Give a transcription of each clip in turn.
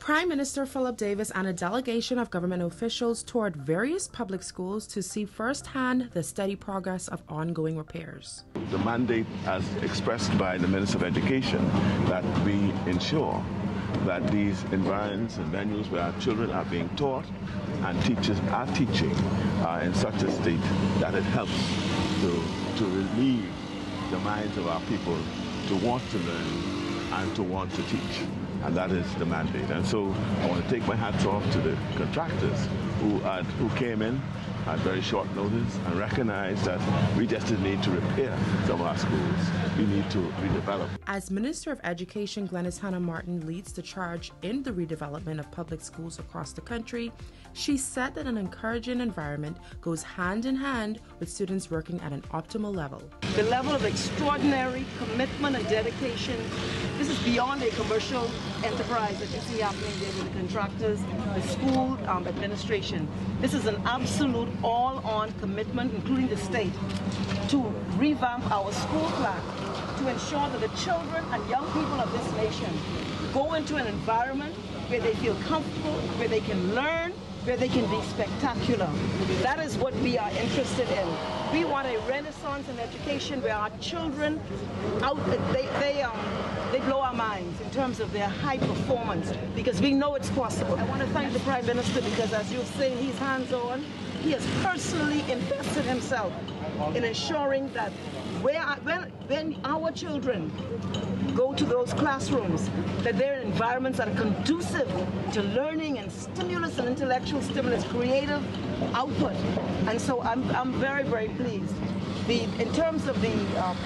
Prime Minister Philip Davis and a delegation of government officials toured various public schools to see firsthand the steady progress of ongoing repairs. The mandate, as expressed by the Minister of Education, that we ensure that these environments and venues where our children are being taught and teachers are teaching are in such a state that it helps to relieve the minds of our people to want to learn and to want to teach. And that is the mandate. And so I want to take my hats off to the contractors who came in at very short notice and recognized that we just didn't need to repair some of our schools. We need to redevelop. As Minister of Education, Glenys Hanna-Martin leads the charge in the redevelopment of public schools across the country, she said that an encouraging environment goes hand in hand with students working at an optimal level. The level of extraordinary commitment and dedication, this is beyond a commercial enterprise that you see happening there with the contractors, the school administration. This is an absolute all-on commitment, including the state, to revamp our school plan, to ensure that the children and young people of this nation go into an environment where they feel comfortable, where they can learn, where they can be spectacular. That is what we are interested in. We want a renaissance in education where our children, they blow our minds in terms of their high performance, because we know it's possible. I want to thank the Prime Minister because, as you've seen, he's hands-on. He has personally invested himself in ensuring that when our children go to those classrooms, that they're in environments that are conducive to learning and stimulus and intellectual stimulus, creative output. And so I'm very, very pleased. In terms of meeting our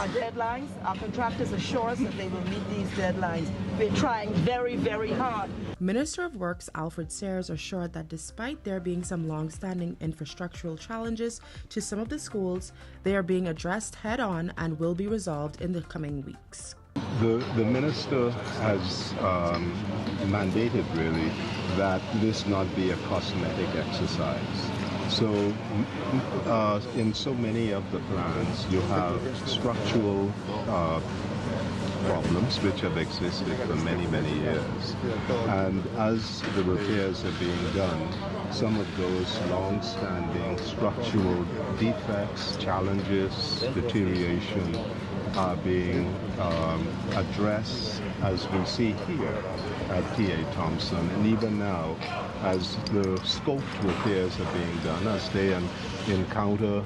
deadlines, our contractors assure us that they will meet these deadlines. We're trying very, very hard. Minister of Works Alfred Sayers assured that despite there being some long-standing infrastructural challenges to some of the schools, they are being addressed head-on and will be resolved in the coming weeks. The minister has mandated really that this not be a cosmetic exercise. So in so many of the plans you have structural problems which have existed for many, many years. And as the repairs are being done, some of those long-standing structural defects, challenges, deterioration are being addressed, as we see here at P.A. Thompson, and even now as the scoped repairs are being done, as they encounter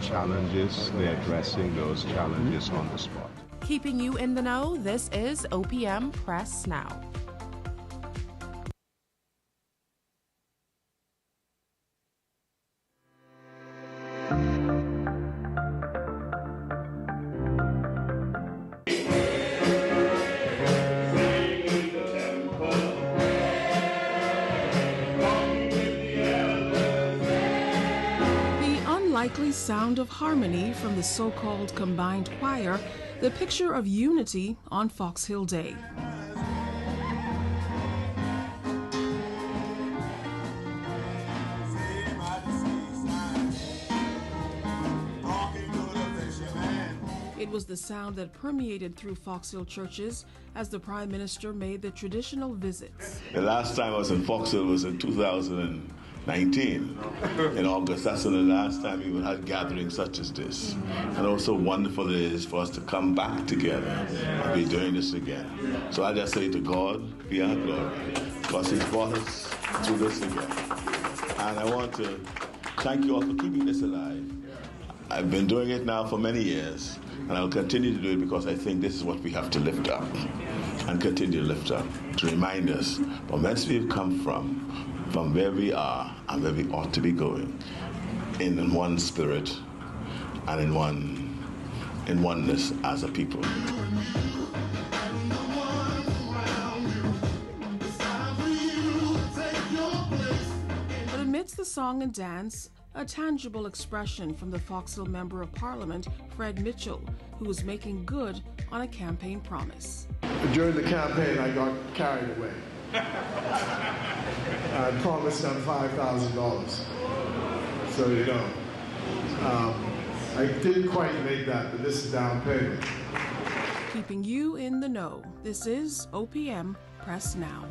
challenges, they're addressing those challenges on the spot. Keeping you in the know, this is OPM Press Now. Unlikely sound of harmony from the so-called combined choir, the picture of unity on Fox Hill Day. It was the sound that permeated through Fox Hill churches as the Prime Minister made the traditional visits. The last time I was in Fox Hill was in 2019 in August. That's the last time we had gatherings such as this. And also wonderful it is for us to come back together and be doing this again. So I just say to God, be our glory, because He's brought us through this again. And I want to thank you all for keeping this alive. I've been doing it now for many years, and I'll continue to do it because I think this is what we have to lift up and continue to lift up, to remind us from whence we've come from where we are and where we ought to be going, in one spirit and in oneness as a people. But amidst the song and dance, a tangible expression from the Fox Hill Member of Parliament, Fred Mitchell, who was making good on a campaign promise. During the campaign, I got carried away. I promised them $5,000. So, you know, I didn't quite make that, but this is down payment. keeping you in the know. This is OPM Press Now.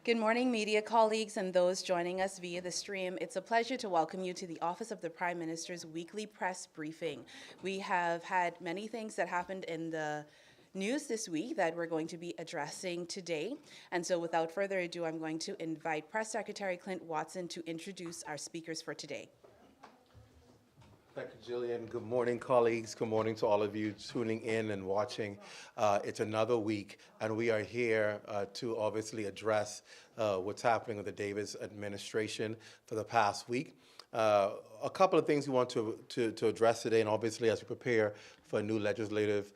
Good morning, media colleagues and those joining us via the stream. It's a pleasure to welcome you to the Office of the Prime Minister's weekly press briefing. We have had many things that happened in the news this week that we're going to be addressing today. And so without further ado, I'm going to invite Press Secretary Clint Watson to introduce our speakers for today. Thank you, Jillian. Good morning, colleagues. Good morning to all of you tuning in and watching. It's another week, and we are here to obviously address what's happening with the Davis administration for the past week. A couple of things we want to address today, and obviously as we prepare for a new legislative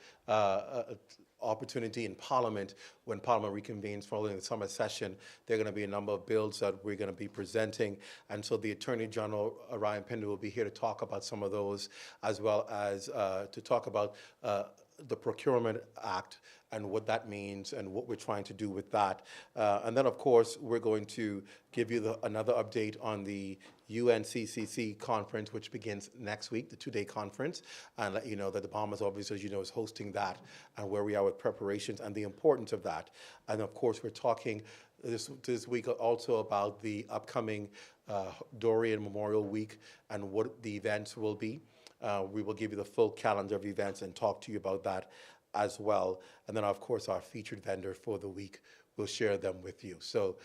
opportunity in Parliament, when Parliament reconvenes following the summer session, there are going to be a number of bills that we're going to be presenting. And so the Attorney General, Ryan Pinder, will be here to talk about some of those, as well as to talk about the Procurement Act and what that means and what we're trying to do with that. And then, of course, we're going to give you another update on the UNCCC conference, which begins next week, the two-day conference, and let you know that the Bahamas, obviously, as you know, is hosting that and where we are with preparations and the importance of that. And, of course, we're talking this week also about the upcoming Dorian Memorial Week and what the events will be. We will give you the full calendar of events and talk to you about that as well. And then, of course, our featured vendor for the week, we'll share them with you. So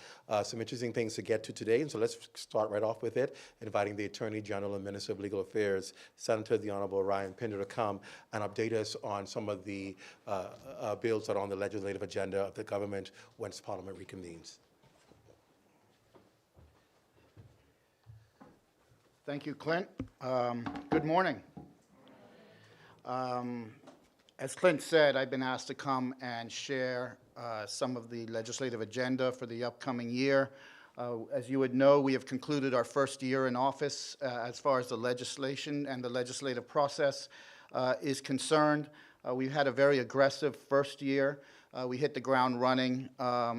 some interesting things to get to today. And so let's start right off with it, inviting the Attorney General and Minister of Legal Affairs, Senator the Honorable Ryan Pinder, to come and update us on some of the bills that are on the legislative agenda of the government once Parliament reconvenes. Thank you, Clint. Good morning. As Clint said, I've been asked to come and share some of the legislative agenda for the upcoming year. As you would know, we have concluded our first year in office as far as the legislation and the legislative process is concerned. We've had a very aggressive first year. We hit the ground running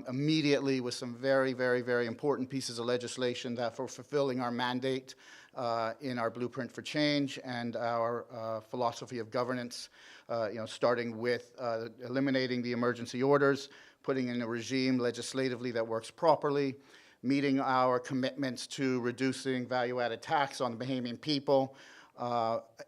immediately with some very, very, very important pieces of legislation that for fulfilling our mandate in our Blueprint for Change and our philosophy of governance, starting with eliminating the emergency orders, putting in a regime legislatively that works properly, meeting our commitments to reducing value-added tax on the Bahamian people,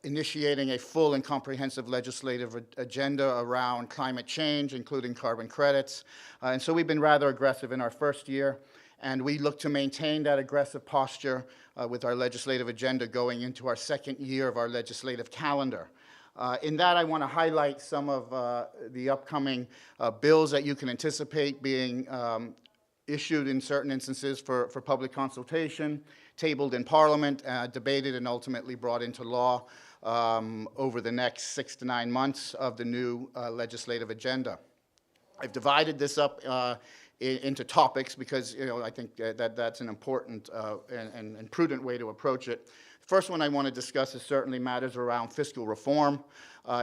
initiating a full and comprehensive legislative agenda around climate change, including carbon credits. And so we've been rather aggressive in our first year, and we look to maintain that aggressive posture with our legislative agenda going into our second year of our legislative calendar. In that, I want to highlight some of the upcoming bills that you can anticipate being issued in certain instances for public consultation, tabled in Parliament, debated, and ultimately brought into law over the next 6 to 9 months of the new legislative agenda. I've divided this up into topics because I think that's an important and prudent way to approach it. First one I want to discuss is certainly matters around fiscal reform.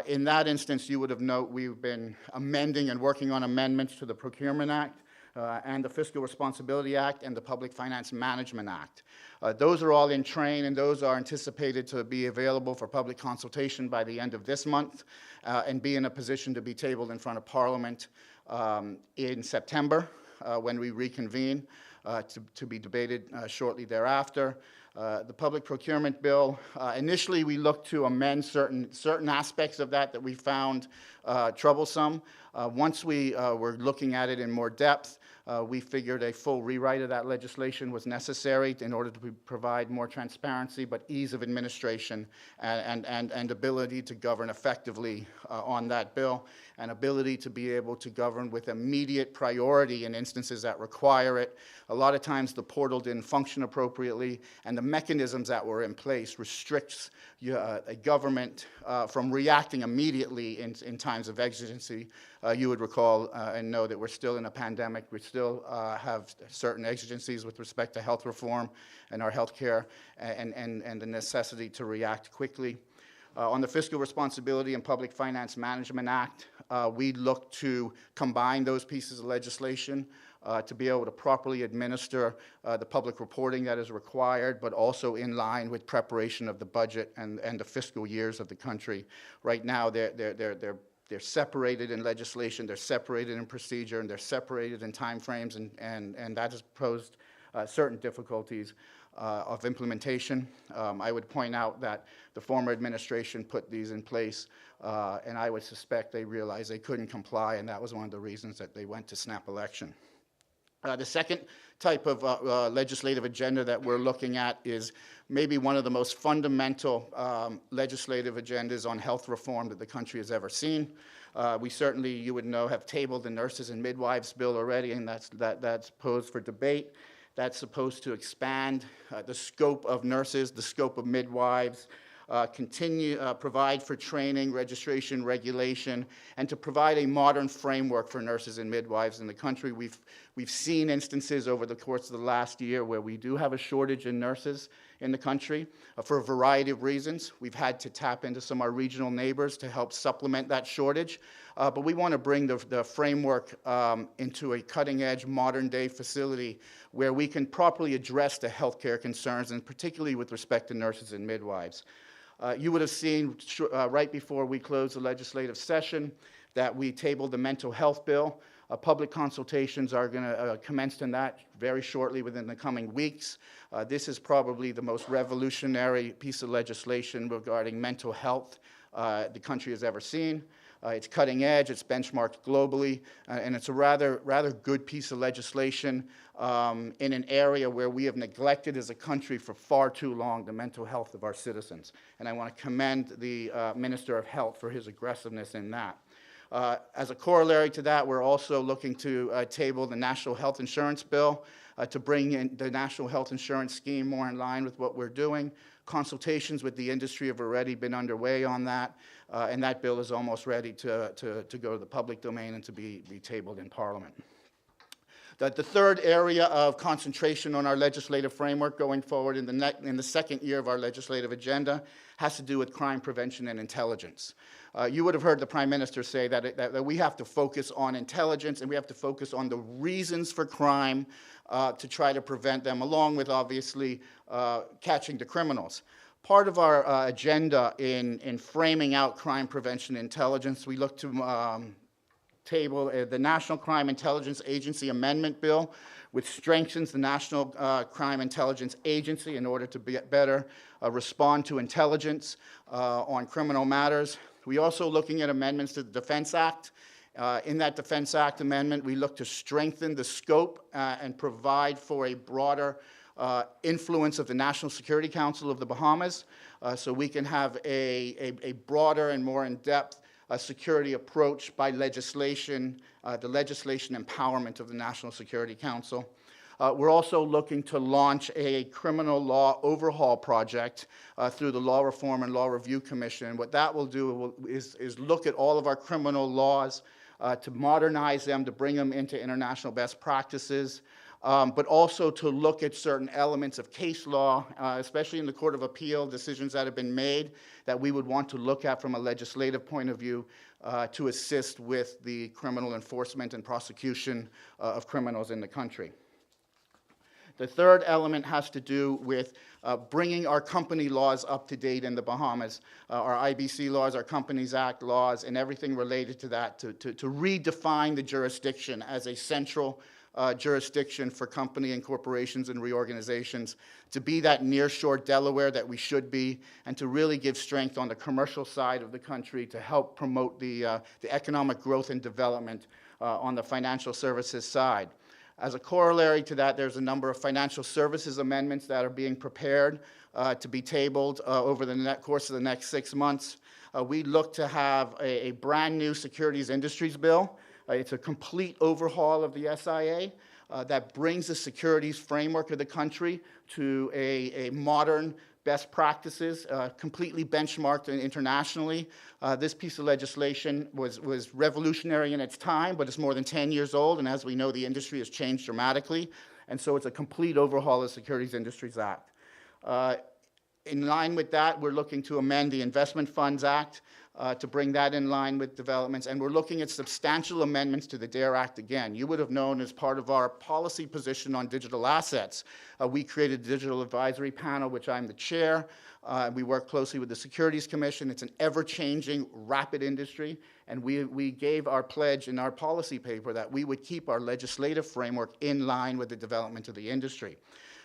In that instance, you would have noted we've been amending and working on amendments to the Procurement Act and the Fiscal Responsibility Act and the Public Finance Management Act. Those are all in train, and those are anticipated to be available for public consultation by the end of this month and be in a position to be tabled in front of Parliament in September when we reconvene to be debated shortly thereafter. The public procurement bill, initially we looked to amend certain aspects of that we found troublesome. Once we were looking at it in more depth, we figured a full rewrite of that legislation was necessary in order to provide more transparency, but ease of administration and ability to govern effectively on that bill, and ability to be able to govern with immediate priority in instances that require it. A lot of times the portal didn't function appropriately, and the mechanisms that were in place restricts a government from reacting immediately in times of exigency. You would recall and know that we're still in a pandemic. We still have certain exigencies with respect to health reform and our health care and the necessity to react quickly. On the Fiscal Responsibility and Public Finance Management Act, we look to combine those pieces of legislation to be able to properly administer the public reporting that is required, but also in line with preparation of the budget and the fiscal years of the country. Right now, they're separated in legislation, they're separated in procedure, and they're separated in timeframes, and that has posed certain difficulties of implementation. I would point out that the former administration put these in place, and I would suspect they realized they couldn't comply, and that was one of the reasons that they went to snap election. The second type of legislative agenda that we're looking at is maybe one of the most fundamental legislative agendas on health reform that the country has ever seen. We certainly, you would know, have tabled the Nurses and Midwives Bill already, and that's posed for debate. That's supposed to expand the scope of nurses, the scope of midwives, provide for training, registration, regulation, and to provide a modern framework for nurses and midwives in the country. We've seen instances over the course of the last year where we do have a shortage in nurses in the country for a variety of reasons. We've had to tap into some of our regional neighbors to help supplement that shortage, but we want to bring the framework into a cutting-edge, modern-day facility where we can properly address the healthcare concerns, and particularly with respect to nurses and midwives. You would have seen right before we closed the legislative session that we tabled the mental health bill. Public consultations are going to commence in that very shortly within the coming weeks. This is probably the most revolutionary piece of legislation regarding mental health the country has ever seen. It's cutting edge, it's benchmarked globally, and it's a rather good piece of legislation in an area where we have neglected as a country for far too long the mental health of our citizens. And I want to commend the Minister of Health for his aggressiveness in that. As a corollary to that, we're also looking to table the National Health Insurance Bill to bring in the National Health Insurance Scheme more in line with what we're doing. Consultations with the industry have already been underway on that, and that bill is almost ready to go to the public domain and to be tabled in Parliament. The third area of concentration on our legislative framework going forward in the second year of our legislative agenda has to do with crime prevention and intelligence. You would have heard the Prime Minister say that we have to focus on intelligence and we have to focus on the reasons for crime to try to prevent them, along with obviously catching the criminals. Part of our agenda in framing out crime prevention intelligence, we look to table the National Crime Intelligence Agency Amendment Bill, which strengthens the National Crime Intelligence Agency in order to better respond to intelligence on criminal matters. We're also looking at amendments to the Defense Act. In that Defense Act amendment, we look to strengthen the scope and provide for a broader influence of the National Security Council of the Bahamas, so we can have a broader and more in-depth security approach by legislation, the legislation empowerment of the National Security Council. We're also looking to launch a criminal law overhaul project through the Law Reform and Law Review Commission. And what that will do is look at all of our criminal laws to modernize them, to bring them into international best practices, but also to look at certain elements of case law, especially in the Court of Appeal, decisions that have been made that we would want to look at from a legislative point of view to assist with the criminal enforcement and prosecution of criminals in the country. The third element has to do with bringing our company laws up to date in the Bahamas, our IBC laws, our Companies Act laws, and everything related to that, to redefine the jurisdiction as a central jurisdiction for company and corporations and reorganizations, to be that nearshore Delaware that we should be, and to really give strength on the commercial side of the country to help promote the economic growth and development on the financial services side. As a corollary to that, there's a number of financial services amendments that are being prepared to be tabled over the course of the next 6 months. We look to have a brand new securities industries bill. It's a complete overhaul of the SIA that brings the securities framework of the country to a modern best practices, completely benchmarked internationally. This piece of legislation was revolutionary in its time, but it's more than 10 years old, and as we know, the industry has changed dramatically, and so it's a complete overhaul of the Securities Industries Act. In line with that, we're looking to amend the Investment Funds Act to bring that in line with developments, and we're looking at substantial amendments to the DARE Act again. You would have known as part of our policy position on digital assets, we created a digital advisory panel, which I'm the chair. We work closely with the Securities Commission. It's an ever-changing, rapid industry, and we gave our pledge in our policy paper that we would keep our legislative framework in line with the development of the industry.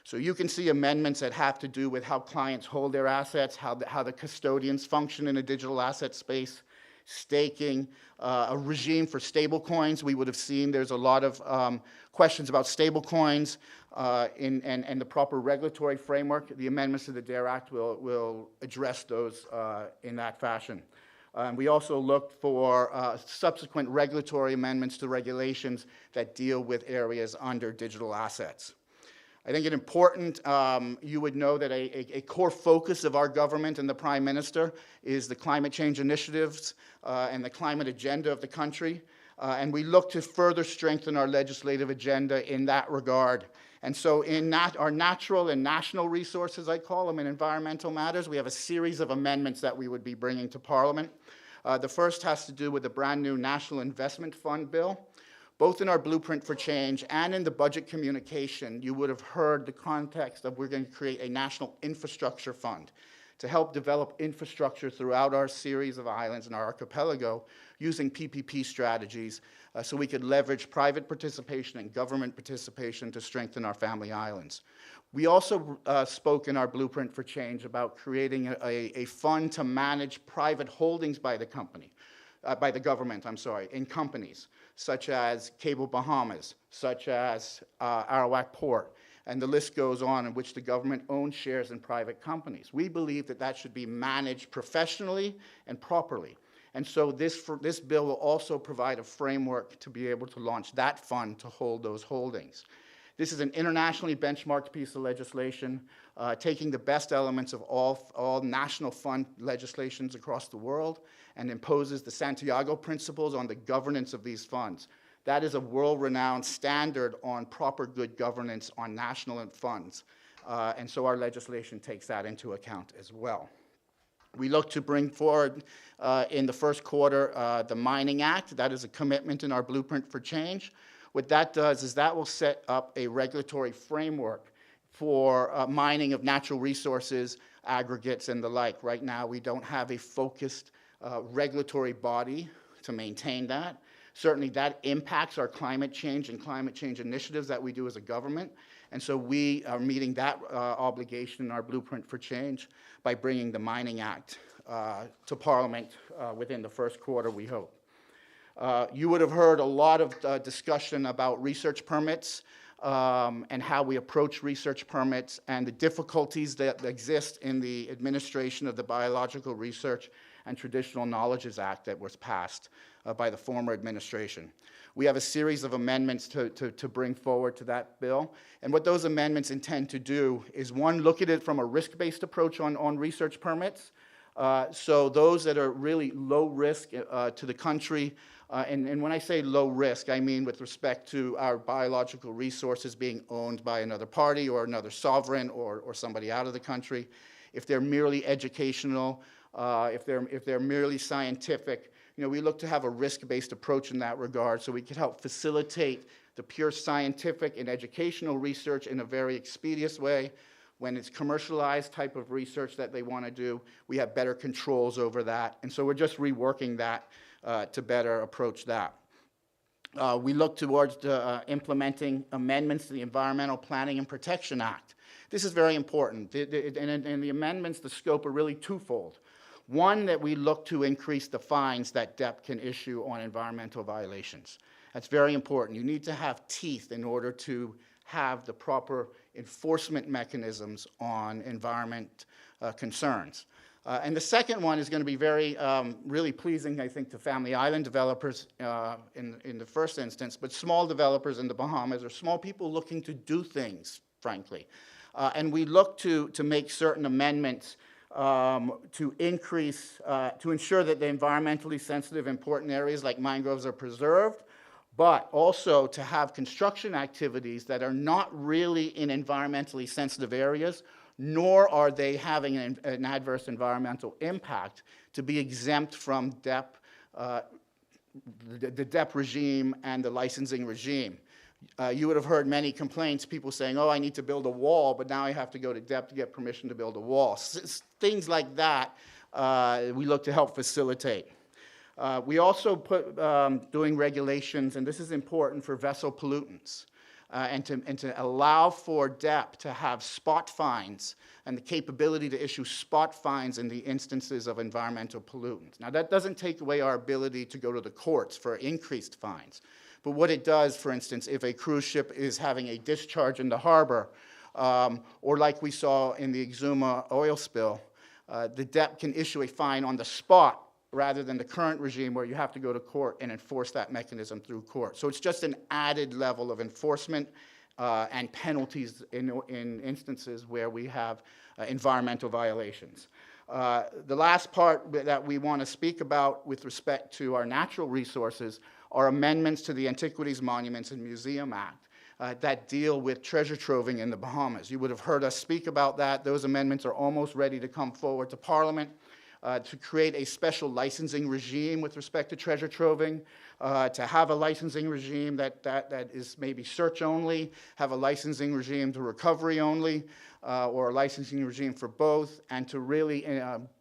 So you can see amendments that have to do with how clients hold their assets, how the custodians function in a digital asset space, staking, a regime for stable coins. We would have seen there's a lot of questions about stable coins and the proper regulatory framework. The amendments to the DARE Act will address those in that fashion. We also looked for subsequent regulatory amendments to regulations that deal with areas under digital assets. I think it's important, you would know that a core focus of our government and the Prime Minister is the climate change initiatives and the climate agenda of the country. And we look to further strengthen our legislative agenda in that regard. And so in our natural and national resources, I call them, in environmental matters, we have a series of amendments that we would be bringing to Parliament. The first has to do with the brand new National Investment Fund bill. Both in our Blueprint for Change and in the budget communication, you would have heard the context of we're going to create a national infrastructure fund to help develop infrastructure throughout our series of islands and our archipelago using PPP strategies so we could leverage private participation and government participation to strengthen our family islands. We also spoke in our Blueprint for Change about creating a fund to manage private holdings by the government, in companies, such as Cable Bahamas, such as Arawak Port, and the list goes on, in which the government owns shares in private companies. We believe that that should be managed professionally and properly. And so this bill will also provide a framework to be able to launch that fund to hold those holdings. This is an internationally benchmarked piece of legislation, taking the best elements of all national fund legislations across the world and imposes the Santiago principles on the governance of these funds. That is a world-renowned standard on proper good governance on national funds. And so our legislation takes that into account as well. We look to bring forward in the first quarter the Mining Act. That is a commitment in our Blueprint for Change. What that does is that will set up a regulatory framework for mining of natural resources, aggregates, and the like. Right now, we don't have a focused regulatory body to maintain that. Certainly, that impacts our climate change and climate change initiatives that we do as a government. And so we are meeting that obligation in our Blueprint for Change by bringing the Mining Act to Parliament within the first quarter, we hope. You would have heard a lot of discussion about research permits and how we approach research permits and the difficulties that exist in the administration of the Biological Research and Traditional Knowledges Act that was passed by the former administration. We have a series of amendments to bring forward to that bill. And what those amendments intend to do is, one, look at it from a risk-based approach on research permits. So those that are really low risk to the country, and when I say low risk, I mean with respect to our biological resources being owned by another party or another sovereign or somebody out of the country. If they're merely educational, if they're merely scientific, we look to have a risk-based approach in that regard so we can help facilitate the pure scientific and educational research in a very expeditious way. When it's commercialized type of research that they want to do, we have better controls over that. And so we're just reworking that to better approach that. We look towards implementing amendments to the Environmental Planning and Protection Act. This is very important. And the amendments, the scope are really twofold. One, that we look to increase the fines that DEP can issue on environmental violations. That's very important. You need to have teeth in order to have the proper enforcement mechanisms on environment concerns. And the second one is going to be very, really pleasing, I think, to Family Island developers in the first instance, but small developers in the Bahamas, or small people looking to do things, frankly. And we look to make certain amendments to increase, to ensure that the environmentally sensitive important areas like mangroves are preserved, but also to have construction activities that are not really in environmentally sensitive areas, nor are they having an adverse environmental impact, to be exempt from the DEP regime and the licensing regime. You would have heard many complaints, people saying, oh, I need to build a wall, but now I have to go to DEP to get permission to build a wall. Things like that we look to help facilitate. We also put doing regulations, and this is important for vessel pollutants, and to allow for DEP to have spot fines and the capability to issue spot fines in the instances of environmental pollutants. Now, that doesn't take away our ability to go to the courts for increased fines. But what it does, for instance, if a cruise ship is having a discharge in the harbor, or like we saw in the Exuma oil spill, the DEP can issue a fine on the spot rather than the current regime where you have to go to court and enforce that mechanism through court. So it's just an added level of enforcement and penalties in instances where we have environmental violations. The last part that we want to speak about with respect to our natural resources are amendments to the Antiquities, Monuments, and Museum Act that deal with treasure troving in the Bahamas. You would have heard us speak about that. Those amendments are almost ready to come forward to Parliament to create a special licensing regime with respect to treasure troving, to have a licensing regime that is maybe search only, have a licensing regime to recovery only, or a licensing regime for both, and to really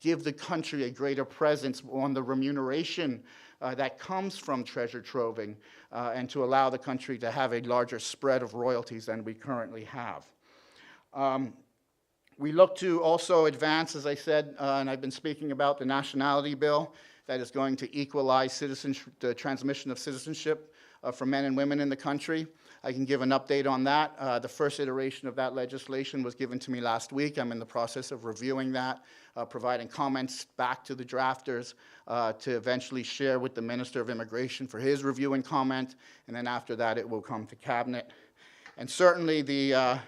give the country a greater presence on the remuneration that comes from treasure troving, and to allow the country to have a larger spread of royalties than we currently have. We look to also advance, as I said, and I've been speaking about the nationality bill that is going to equalize the transmission of citizenship for men and women in the country. I can give an update on that. The first iteration of that legislation was given to me last week. I'm in the process of reviewing that, providing comments back to the drafters to eventually share with the Minister of Immigration for his review and comment, and then after that it will come to Cabinet. And certainly the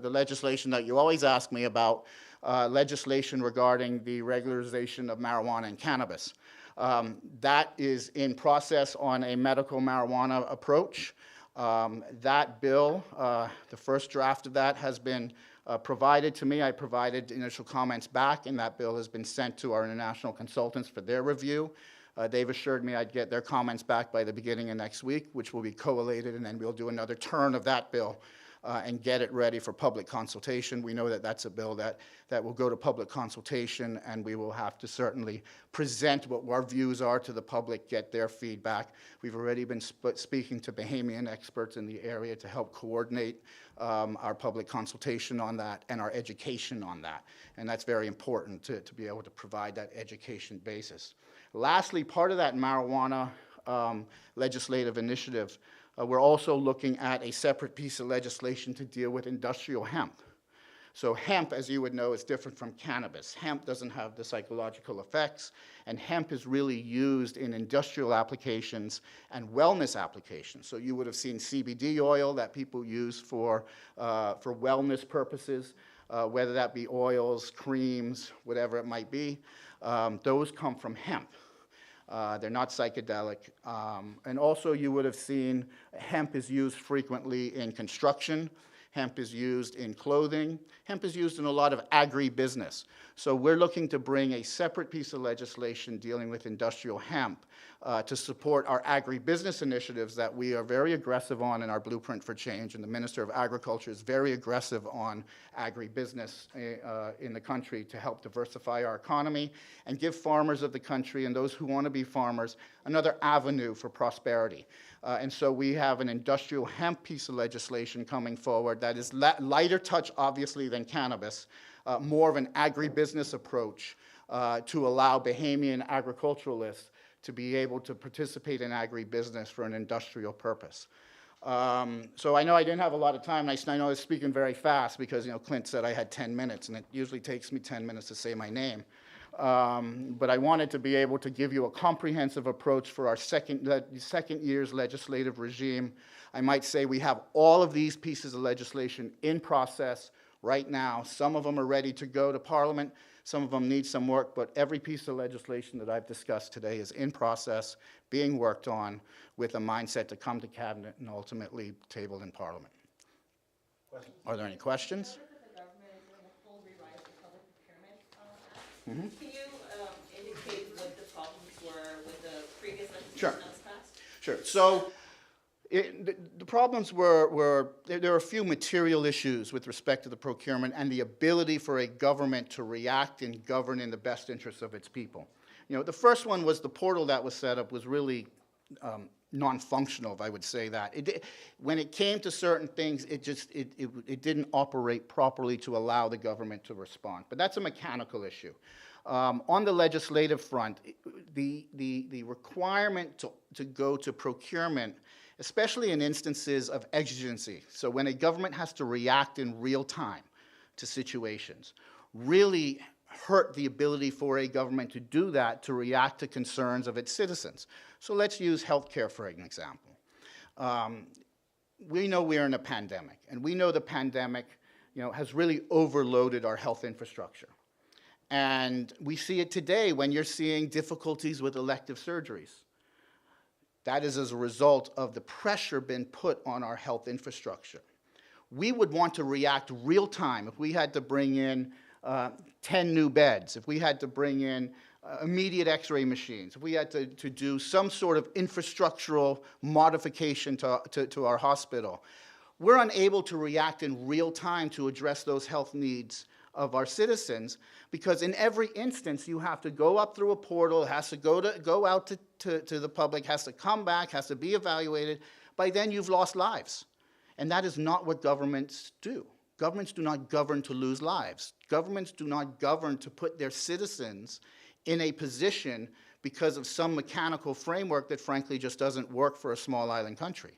legislation that you always ask me about, legislation regarding the regularization of marijuana and cannabis. That is in process on a medical marijuana approach. That bill, the first draft of that has been provided to me. I provided initial comments back, and that bill has been sent to our international consultants for their review. They've assured me I'd get their comments back by the beginning of next week, which will be collated, and then we'll do another turn of that bill and get it ready for public consultation. We know that that's a bill that will go to public consultation, and we will have to certainly present what our views are to the public, get their feedback. We've already been speaking to Bahamian experts in the area to help coordinate our public consultation on that and our education on that. And that's very important to be able to provide that education basis. Lastly, part of that marijuana legislative initiative, we're also looking at a separate piece of legislation to deal with industrial hemp. So hemp, as you would know, is different from cannabis. Hemp doesn't have the psychological effects, and hemp is really used in industrial applications and wellness applications. So you would have seen CBD oil that people use for wellness purposes, whether that be oils, creams, whatever it might be. Those come from hemp. They're not psychedelic. And also you would have seen hemp is used frequently in construction. Hemp is used in clothing. Hemp is used in a lot of agribusiness. So we're looking to bring a separate piece of legislation dealing with industrial hemp to support our agribusiness initiatives that we are very aggressive on in our Blueprint for Change, and the Minister of Agriculture is very aggressive on agribusiness in the country to help diversify our economy and give farmers of the country and those who want to be farmers another avenue for prosperity. And so we have an industrial hemp piece of legislation coming forward that is lighter touch, obviously, than cannabis, more of an agribusiness approach to allow Bahamian agriculturalists to be able to participate in agribusiness for an industrial purpose. So I know I didn't have a lot of time, and I know I was speaking very fast because, you know, Clint said I had 10 minutes, and it usually takes me 10 minutes to say my name. But I wanted to be able to give you a comprehensive approach for our second year's legislative regime. I might say we have all of these pieces of legislation in process. right now. Some of them are ready to go to Parliament. Some of them need some work, but every piece of legislation that I've discussed today is in process, being worked on with a mindset to come to Cabinet and ultimately tabled in Parliament. Are there any questions? Can you indicate what the problems were with the previous legislation that was passed? Sure. So the problems were there are a few material issues with respect to the procurement and the ability for a government to react and govern in the best interests of its people. You know, the first one was the portal that was set up was really non-functional, if I would say that. When it came to certain things, it didn't operate properly to allow the government to respond. But that's a mechanical issue. On the legislative front, the requirement to go to procurement, especially in instances of exigency, so when a government has to react in real time to situations, really hurt the ability for a government to do that, to react to concerns of its citizens. So let's use healthcare for an example. We know we're in a pandemic, and we know the pandemic, has really overloaded our health infrastructure. And we see it today when you're seeing difficulties with elective surgeries. That is as a result of the pressure being put on our health infrastructure. We would want to react real time if we had to bring in 10 new beds, if we had to bring in immediate x-ray machines, if we had to do some sort of infrastructural modification to our hospital. We're unable to react in real time to address those health needs of our citizens, because in every instance you have to go up through a portal, it has to go out to the public, has to come back, has to be evaluated. By then you've lost lives. And that is not what governments do. Governments do not govern to lose lives. Governments do not govern to put their citizens in a position because of some mechanical framework that frankly just doesn't work for a small island country.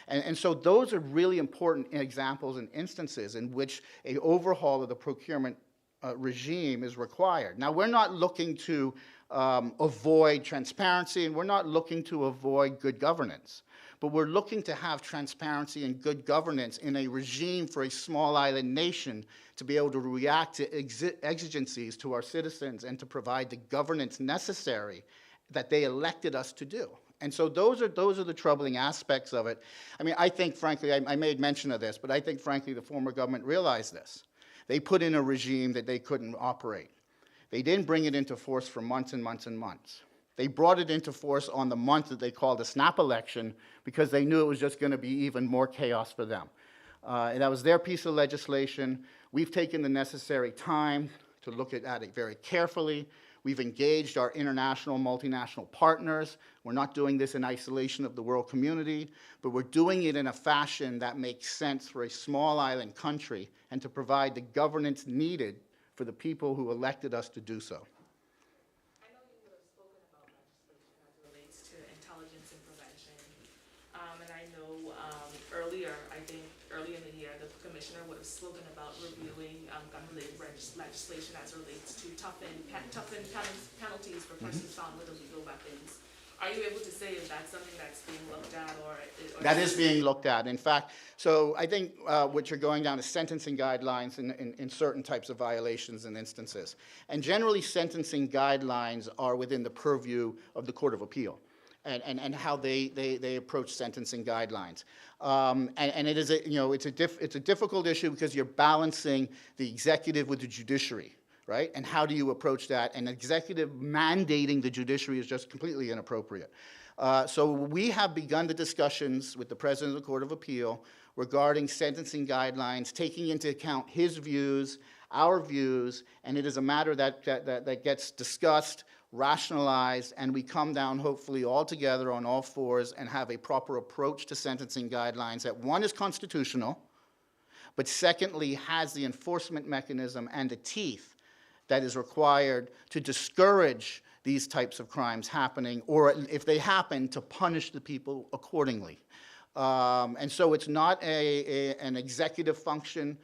And so those are really important examples and instances in which an overhaul of the procurement regime is required. Now, we're not looking to avoid transparency, and we're not looking to avoid good governance, but we're looking to have transparency and good governance in a regime for a small island nation to be able to react to exigencies to our citizens and to provide the governance necessary that they elected us to do. And so those are the troubling aspects of it. I mean, I think, frankly, I made mention of this, but I think, frankly, the former government realized this. They put in a regime that they couldn't operate. They didn't bring it into force for months and months and months. They brought it into force on the month that they called a snap election because they knew it was just going to be even more chaos for them. And that was their piece of legislation. We've taken the necessary time to look at it very carefully. We've engaged our international, multinational partners. We're not doing this in isolation of the world community, but we're doing it in a fashion that makes sense for a small island country and to provide the governance needed for the people who elected us to do so. I know you would have spoken about legislation as it relates to intelligence and prevention. And I know earlier in the year, the commissioner would have spoken about reviewing gun-related legislation as it relates to toughen penalties for persons found with illegal weapons. Are you able to say if that's something that's being looked at or that is being looked at. In fact, so I think what you're going down is sentencing guidelines in certain types of violations and instances. And generally, sentencing guidelines are within the purview of the Court of Appeal. And how they approach sentencing guidelines, and it is it's a difficult issue because you're balancing the executive with the judiciary, right? And how do you approach that? And executive mandating the judiciary is just completely inappropriate. So we have begun the discussions with the President of the Court of Appeal regarding sentencing guidelines, taking into account his views, our views, and it is a matter that gets discussed, rationalized, and we come down hopefully all together on all fours and have a proper approach to sentencing guidelines that, one, is constitutional, but secondly, has the enforcement mechanism and the teeth that is required to discourage these types of crimes happening, or if they happen, to punish the people accordingly. And so it's not an executive function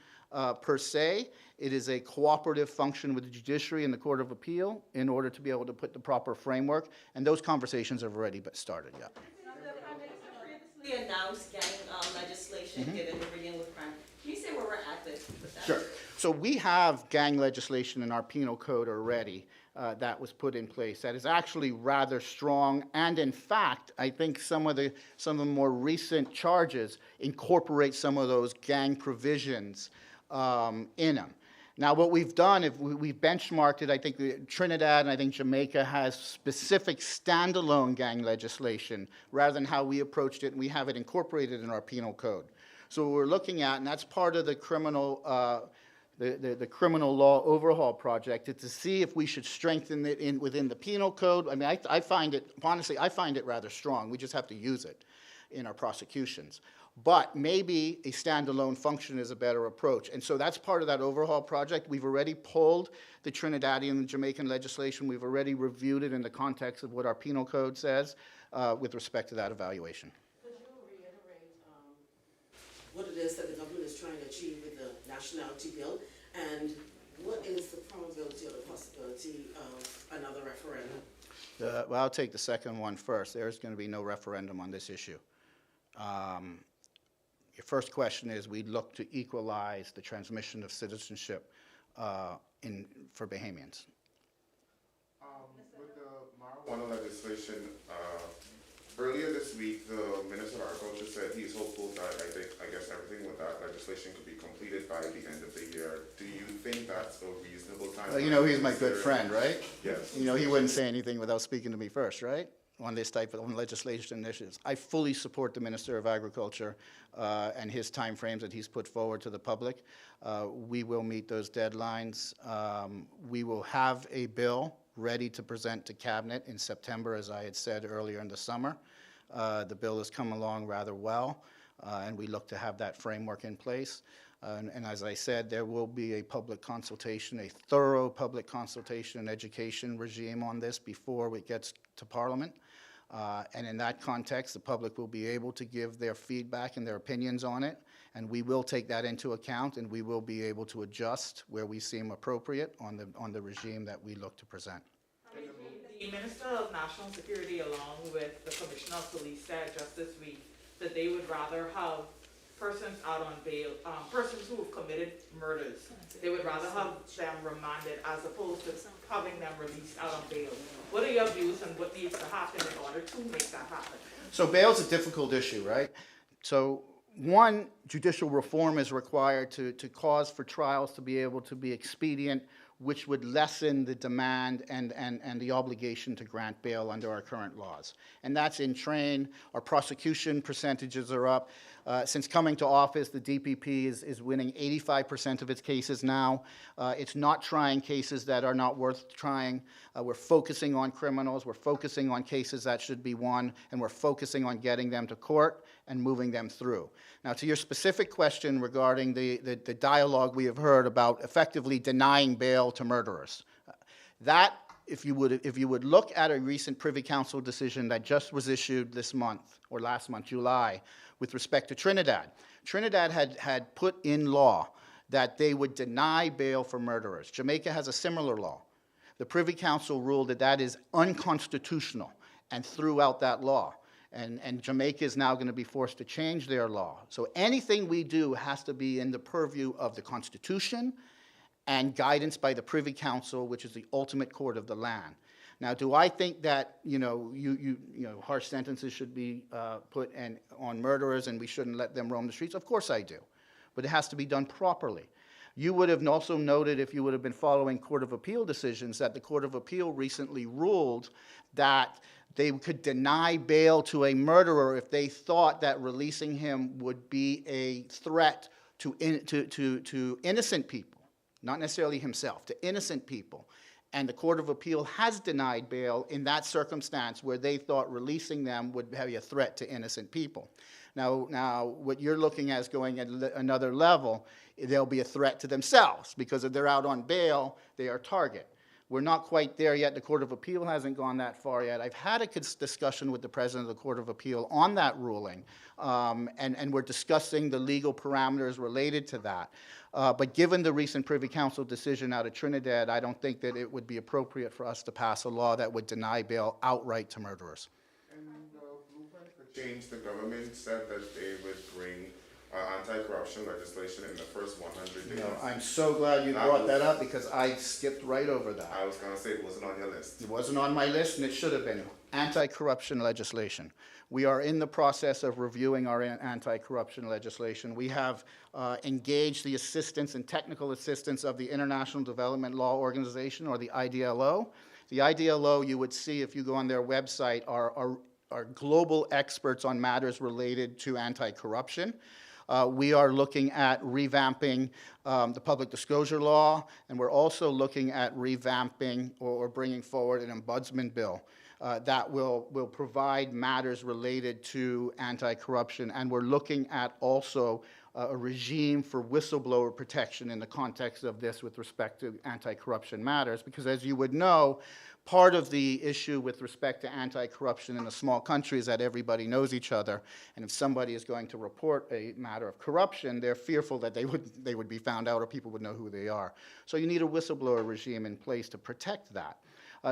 per se. It is a cooperative function with the judiciary and the Court of Appeal in order to be able to put the proper framework, and those conversations have already been started, yeah. Previously announced gang legislation given we're dealing with crime. Can you say where we're at with that? Sure. So we have gang legislation in our penal code already that was put in place that is actually rather strong, and in fact, I think some of the more recent charges incorporate some of those gang provisions in them. Now, what we've done, if we've benchmarked it, I think Trinidad and I think Jamaica has specific standalone gang legislation rather than how we approached it, and we have it incorporated in our penal code. So what we're looking at, and that's part of the criminal the criminal law overhaul project, is to see if we should strengthen it within the penal code. I mean, I find it, honestly, I find it rather strong. We just have to use it in our prosecutions. But maybe a standalone function is a better approach. And so that's part of that overhaul project. We've already pulled the Trinidadian and Jamaican legislation. We've already reviewed it in the context of what our penal code says with respect to that evaluation. Could you reiterate what it is that the government is trying to achieve with the nationality bill, and what is the probability or the possibility of another referendum? Well, I'll take the second one first. There's going to be no referendum on this issue. Your first question is, we look to equalize the transmission of citizenship for Bahamians. With the marijuana legislation, earlier this week, the Minister of Agriculture said he's hopeful that I guess everything with that legislation could be completed by the end of the year. Do you think that's a reasonable time? You know, he's my good friend, right? Yes. You know, he wouldn't say anything without speaking to me first, right? On this type of legislation initiatives. I fully support the Minister of Agriculture and his timeframes that he's put forward to the public. We will meet those deadlines. We will have a bill ready to present to Cabinet in September, as I had said earlier in the summer. The bill has come along rather well, and we look to have that framework in place. And as I said, there will be a public consultation, a thorough public consultation and education regime on this before it gets to Parliament. And in that context, the public will be able to give their feedback and their opinions on it, and we will take that into account, and we will be able to adjust where we seem appropriate on the regime that we look to present. The Minister of National Security, along with the Commissioner of Police, said just this week that they would rather have persons out on bail, persons who have committed murders, they would rather have them remanded as opposed to having them released out on bail. What are your views on what needs to happen in order to make that happen? So bail is a difficult issue, right? So one, judicial reform is required to cause for trials to be able to be expedient, which would lessen the demand and the obligation to grant bail under our current laws. And that's in train. Our prosecution percentages are up. Since coming to office, the DPP is winning 85% of its cases now. It's not trying cases that are not worth trying. We're focusing on criminals. We're focusing on cases that should be won, and we're focusing on getting them to court and moving them through. Now, to your specific question regarding the dialogue we have heard about effectively denying bail to murderers, that, if you would look at a recent Privy Council decision that just was issued this month, or last month, July, with respect to Trinidad. Trinidad had put in law that they would deny bail for murderers. Jamaica has a similar law. The Privy Council ruled that that is unconstitutional and threw out that law. And Jamaica is now going to be forced to change their law. So anything we do has to be in the purview of the Constitution and guidance by the Privy Council, which is the ultimate court of the land. Now, do I think that harsh sentences should be put on murderers and we shouldn't let them roam the streets? Of course I do, but it has to be done properly. You would have also noted, if you would have been following Court of Appeal decisions, that the Court of Appeal recently ruled that they could deny bail to a murderer if they thought that releasing him would be a threat to innocent people, not necessarily himself, to innocent people. And the Court of Appeal has denied bail in that circumstance where they thought releasing them would be a threat to innocent people. Now, what you're looking at is going at another level. They'll be a threat to themselves because if they're out on bail, they are a target. We're not quite there yet. The Court of Appeal hasn't gone that far yet. I've had a discussion with the President of the Court of Appeal on that ruling, and we're discussing the legal parameters related to that. But given the recent Privy Council decision out of Trinidad, I don't think that it would be appropriate for us to pass a law that would deny bail outright to murderers. And the blueprint for change, the government said that they would bring anti-corruption legislation in the first 100 days. No, I'm so glad you brought that up because I skipped right over that. I was going to say it wasn't on your list. It wasn't on my list, and it should have been. Anti-corruption legislation. We are in the process of reviewing our anti-corruption legislation. We have engaged the assistance and technical assistance of the International Development Law Organization, or the IDLO. The IDLO, you would see if you go on their website, are global experts on matters related to anti-corruption. We are looking at revamping the public disclosure law, and we're also looking at revamping or bringing forward an ombudsman bill that will provide matters related to anti-corruption, and we're looking at also a regime for whistleblower protection in the context of this with respect to anti-corruption matters, because as you would know, part of the issue with respect to anti-corruption in a small country is that everybody knows each other, and if somebody is going to report a matter of corruption, they're fearful that they would be found out or people would know who they are. So you need a whistleblower regime in place to protect that.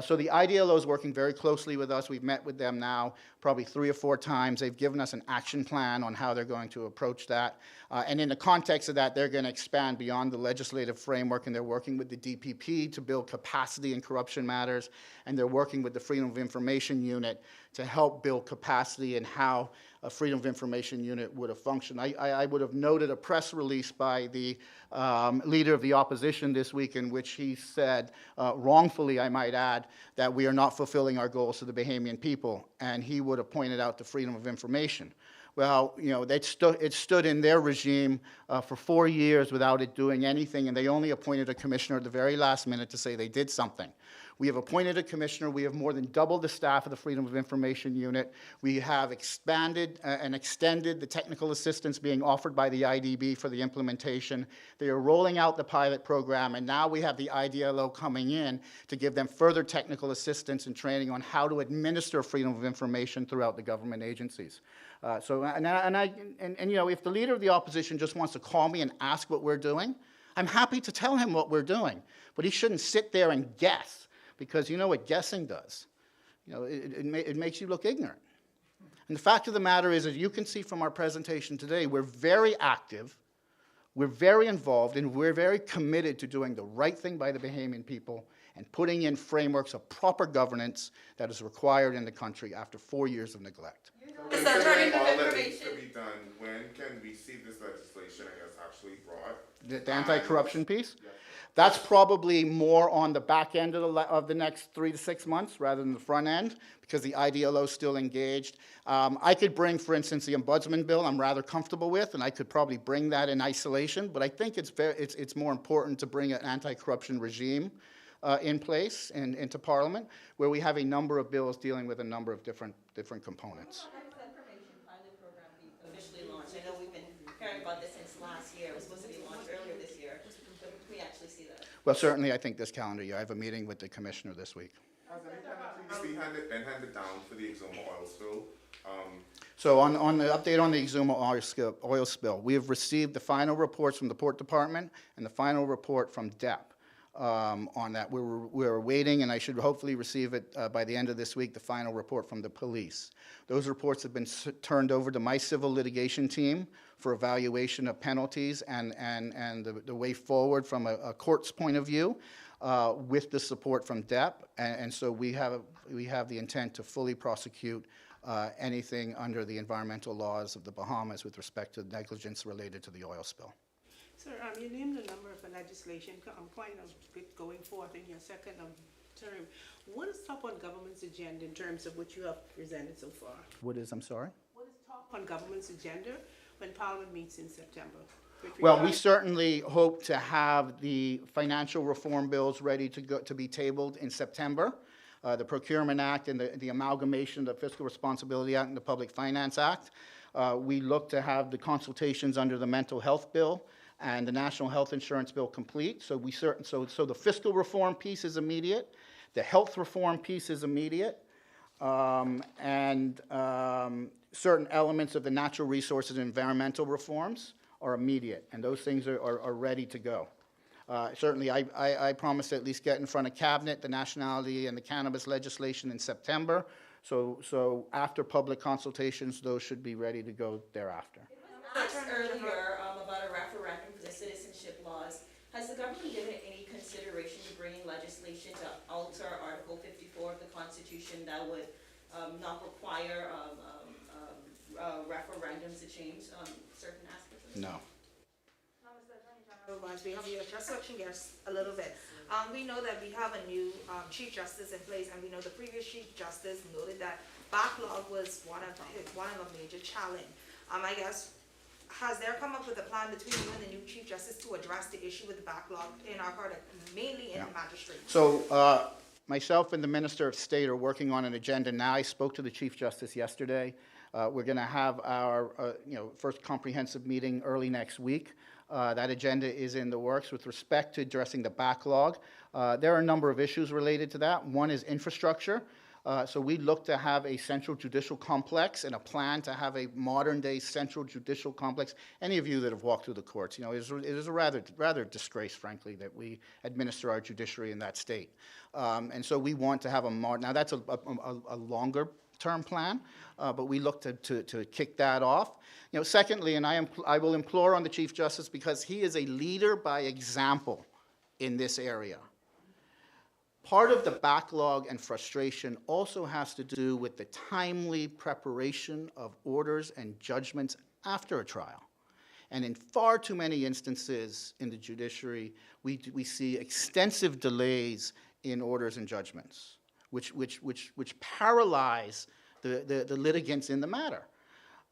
So the IDLO is working very closely with us. We've met with them now probably 3 or 4 times. They've given us an action plan on how they're going to approach that. And in the context of that, they're going to expand beyond the legislative framework, and they're working with the DPP to build capacity in corruption matters, and they're working with the Freedom of Information Unit to help build capacity in how a Freedom of Information Unit would have functioned. I would have noted a press release by the leader of the opposition this week in which he said, wrongfully I might add, that we are not fulfilling our goals to the Bahamian people, and he would have pointed out the freedom of information. Well, you know, it stood in their regime for 4 years without it doing anything, and they only appointed a commissioner at the very last minute to say they did something. We have appointed a commissioner. We have more than doubled the staff of the Freedom of Information Unit. We have expanded and extended the technical assistance being offered by the IDB for the implementation. They are rolling out the pilot program, and now we have the IDLO coming in to give them further technical assistance and training on how to administer freedom of information throughout the government agencies. You know, if the leader of the opposition just wants to call me and ask what we're doing, I'm happy to tell him what we're doing, but he shouldn't sit there and guess. Because you know what guessing does? You know, it makes you look ignorant. And the fact of the matter is, as you can see from our presentation today, we're very active, we're very involved, and we're very committed to doing the right thing by the Bahamian people and putting in frameworks of proper governance that is required in the country after 4 years of neglect. Considering all that needs to be done, when can we see this legislation, I guess, actually brought? The anti-corruption piece? Yes. That's probably more on the back end of the next 3 to 6 months rather than the front end, because the IDLO is still engaged. I could bring, for instance, the ombudsman bill I'm rather comfortable with, and I could probably bring that in isolation, but I think it's more important to bring an anti-corruption regime in place and into Parliament, where we have a number of bills dealing with a number of different components. Information pilot program be officially launched? I know we've been hearing about this since last year. It was supposed to be launched earlier this year. But can we actually see that? Well, certainly I think this calendar year. I have a meeting with the commissioner this week. Has any penalties been handed down for the Exuma oil spill? So on the update on the Exuma oil spill, we have received the final reports from the Port Department and the final report from DEP. On that. We're waiting, and I should hopefully receive it by the end of this week, the final report from the police. Those reports have been turned over to my civil litigation team for evaluation of penalties and the way forward from a court's point of view with the support from DEP. And so we have the intent to fully prosecute anything under the environmental laws of the Bahamas with respect to negligence related to the oil spill. Sir, you named a number of legislation quite a bit going forth in your second term. What is top on government's agenda in terms of what you have presented so far? What is, I'm sorry? What is top on government's agenda when Parliament meets in September? Well, we certainly hope to have the financial reform bills ready to be tabled in September. The Procurement Act and the amalgamation of the Fiscal Responsibility Act and the Public Finance Act. We look to have the consultations under the Mental Health Bill and the National Health Insurance Bill complete. So the fiscal reform piece is immediate. The health reform piece is immediate. Certain elements of the natural resources and environmental reforms are immediate, and those things are ready to go. Certainly, I promise to at least get in front of Cabinet, the nationality and the cannabis legislation in September. So after public consultations, those should be ready to go thereafter. asked earlier about a referendum for the citizenship laws. Has the government given any consideration to bringing legislation to alter Article 54 of the Constitution that would not require referendums to change certain aspects of it? No. We have you just switching gears a little bit. We know that we have a new Chief Justice in place, and we know the previous Chief Justice noted that backlog was one of a major challenge. I guess, has there come up with a plan between you and the new Chief Justice to address the issue with the backlog in our court, mainly in the magistrate? So myself and the Minister of State are working on an agenda now. I spoke to the Chief Justice yesterday. We're going to have our first comprehensive meeting early next week. That agenda is in the works with respect to addressing the backlog. There are a number of issues related to that. One is infrastructure. So we look to have a central judicial complex and a plan to have a modern-day central judicial complex. Any of you that have walked through the courts, it is a rather disgrace, frankly, that we administer our judiciary in that state. And so we want to have a modern. Now that's a longer-term plan, but we look to kick that off. Secondly, and I will implore on the Chief Justice, because he is a leader by example in this area. Part of the backlog and frustration also has to do with the timely preparation of orders and judgments after a trial. And in far too many instances in the judiciary, we see extensive delays in orders and judgments, which paralyze the litigants in the matter.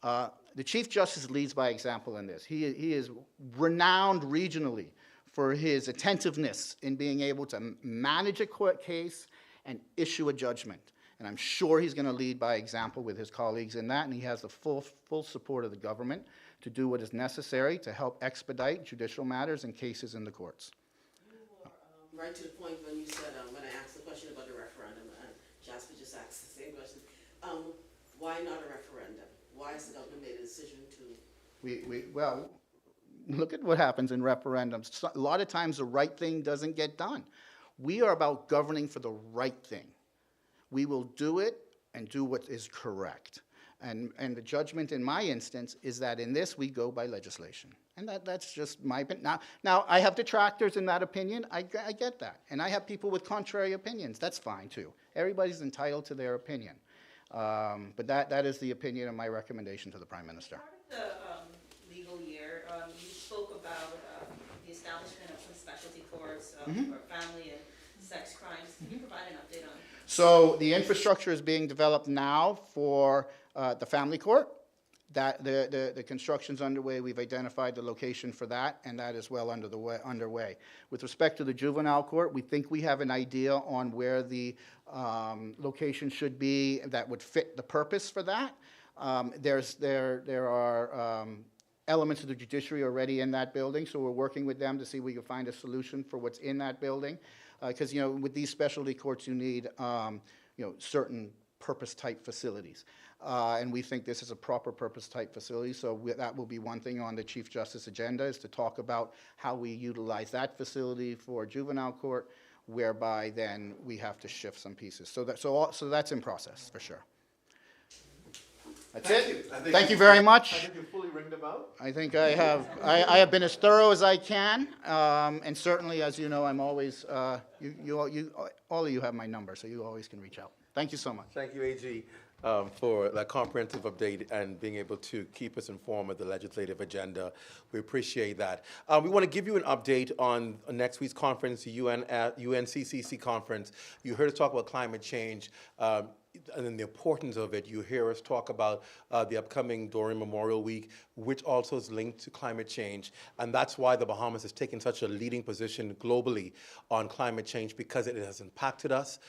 The Chief Justice leads by example in this. He is renowned regionally for his attentiveness in being able to manage a court case and issue a judgment. And I'm sure he's going to lead by example with his colleagues in that, and he has the full support of the government to do what is necessary to help expedite judicial matters and cases in the courts. You were right to the point when you said, when I asked the question about the referendum, and Jasper just asked the same question, why not a referendum? Why has the government made a decision to? Well, look at what happens in referendums. A lot of times the right thing doesn't get done. We are about governing for the right thing. We will do it and do what is correct. And the judgment in my instance is that in this we go by legislation. And that's just my opinion. Now, I have detractors in that opinion. I get that. And I have people with contrary opinions. That's fine too. Everybody's entitled to their opinion. But that is the opinion and my recommendation to the Prime Minister. Part of the legal year, you spoke about the establishment of some specialty courts for family and sex crimes. Can you provide an update on that? So the infrastructure is being developed now for the family court. That the construction's underway. We've identified the location for that, and that is well underway. With respect to the juvenile court, we think we have an idea on where the location should be that would fit the purpose for that. There are elements of the judiciary already in that building, so we're working with them to see if we can find a solution for what's in that building. Because with these specialty courts, you need certain purpose-type facilities. And we think this is a proper purpose-type facility, so that will be one thing on the Chief Justice agenda, is to talk about how we utilize that facility for juvenile court, whereby then we have to shift some pieces. So that's in process, for sure. That's it. Thank you very much. I think you fully ringed them out. I think I have been as thorough as I can, and certainly, as you know, I'm always, all of you have my number, so you always can reach out. Thank you so much. Thank you, AG, for that comprehensive update and being able to keep us informed of the legislative agenda. We appreciate that. We want to give you an update on next week's conference, the UNCCC conference. You heard us talk about climate change. And then the importance of it. You hear us talk about the upcoming Dorian Memorial Week, which also is linked to climate change. And that's why the Bahamas has taken such a leading position globally on climate change, because it has impacted us.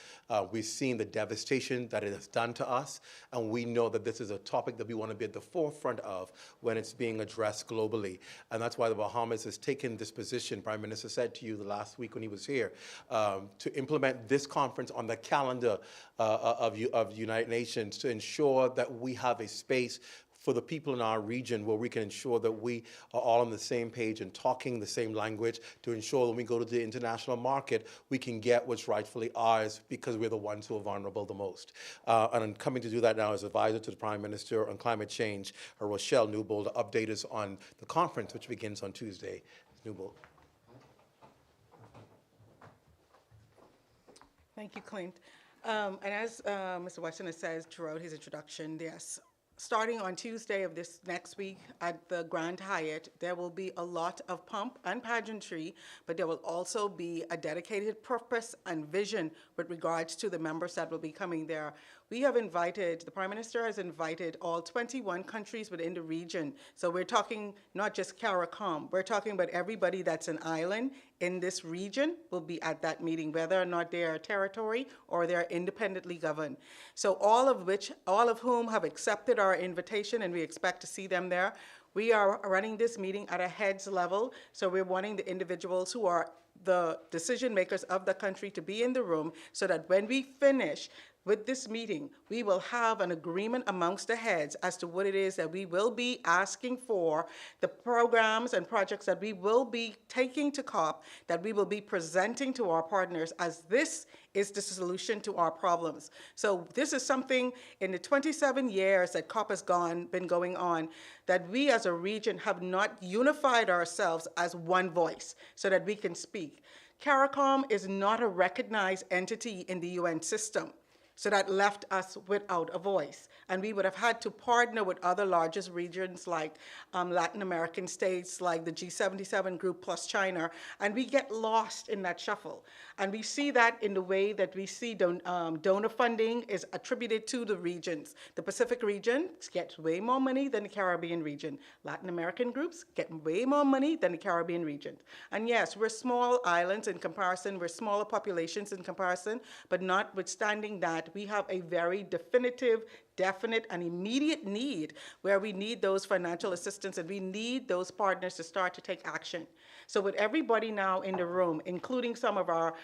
We've seen the devastation that it has done to us. And we know that this is a topic that we want to be at the forefront of when it's being addressed globally. And that's why the Bahamas has taken this position, Prime Minister said to you the last week when he was here, to implement this conference on the calendar of the United Nations, to ensure that we have a space for the people in our region, where we can ensure that we are all on the same page and talking the same language, to ensure when we go to the international market, we can get what's rightfully ours, because we're the ones who are vulnerable the most. And I'm coming to do that now as advisor to the Prime Minister on climate change, Rochelle Newbold, to update us on the conference, which begins on Tuesday. Newbold. Thank you, Clint. And as Mr. Weston has said throughout his introduction, yes, starting on Tuesday of this next week at the Grand Hyatt, there will be a lot of pomp and pageantry, but there will also be a dedicated purpose and vision with regards to the members that will be coming there. We have invited, the Prime Minister has invited all 21 countries within the region. So we're talking not just CARICOM, we're talking about everybody that's an island in this region will be at that meeting, whether or not they are a territory or they're independently governed. So all of whom have accepted our invitation, and we expect to see them there. We are running this meeting at a heads level, so we're wanting the individuals who are the decision makers of the country to be in the room, so that when we finish with this meeting, we will have an agreement amongst the heads as to what it is that we will be asking for, the programs and projects that we will be taking to COP, that we will be presenting to our partners, as this is the solution to our problems. So this is something in the 27 years that COP has been going on, that we as a region have not unified ourselves as one voice so that we can speak. CARICOM is not a recognized entity in the UN system. So that left us without a voice. And we would have had to partner with other largest regions like Latin American states, like the G77 group plus China, and we get lost in that shuffle. And we see that in the way that we see donor funding is attributed to the regions. The Pacific region gets way more money than the Caribbean region. Latin American groups get way more money than the Caribbean region. And yes, we're small islands in comparison, we're smaller populations in comparison, but notwithstanding that, we have a very definitive, definite, and immediate need where we need those financial assistance and we need those partners to start to take action. So with everybody now in the room, including some of our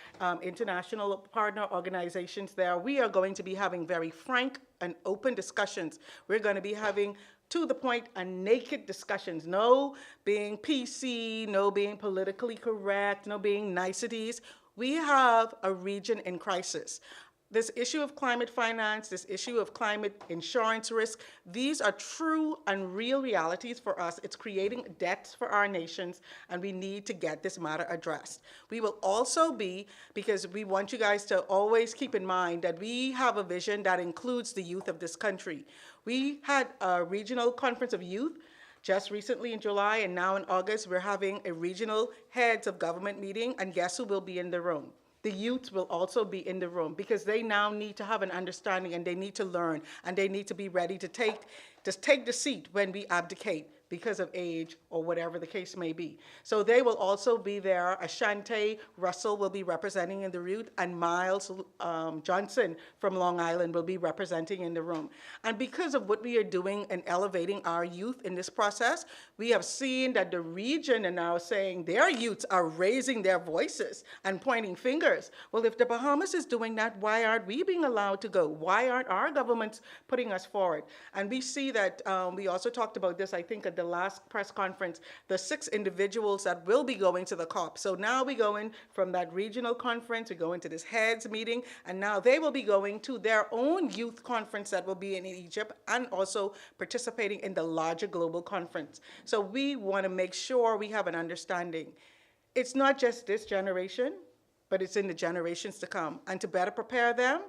international partner organizations there, we are going to be having very frank and open discussions. We're going to be having to the point and naked discussions, no being PC, no being politically correct, no being niceties. We have a region in crisis. This issue of climate finance, this issue of climate insurance risk, these are true and real realities for us. It's creating debts for our nations, and we need to get this matter addressed. We will also be, because we want you guys to always keep in mind that we have a vision that includes the youth of this country. We had a regional conference of youth just recently in July, and now in August, we're having a regional heads of government meeting, and guess who will be in the room? The youth will also be in the room, because they now need to have an understanding and they need to learn and they need to be ready to take the seat when we abdicate because of age or whatever the case may be. So they will also be there. Ashante Russell will be representing in the room, and Miles Johnson from Long Island will be representing in the room. And because of what we are doing and elevating our youth in this process, we have seen that the region are now saying their youths are raising their voices and pointing fingers. Well, if the Bahamas is doing that, why aren't we being allowed to go? Why aren't our governments putting us forward? And we see that, we also talked about this, I think, at the last press conference, the 6 individuals that will be going to the COP. So now we go in from that regional conference, we go into this heads meeting, and now they will be going to their own youth conference that will be in Egypt, and also participating in the larger global conference. So we want to make sure we have an understanding. It's not just this generation, but it's in the generations to come. And to better prepare them,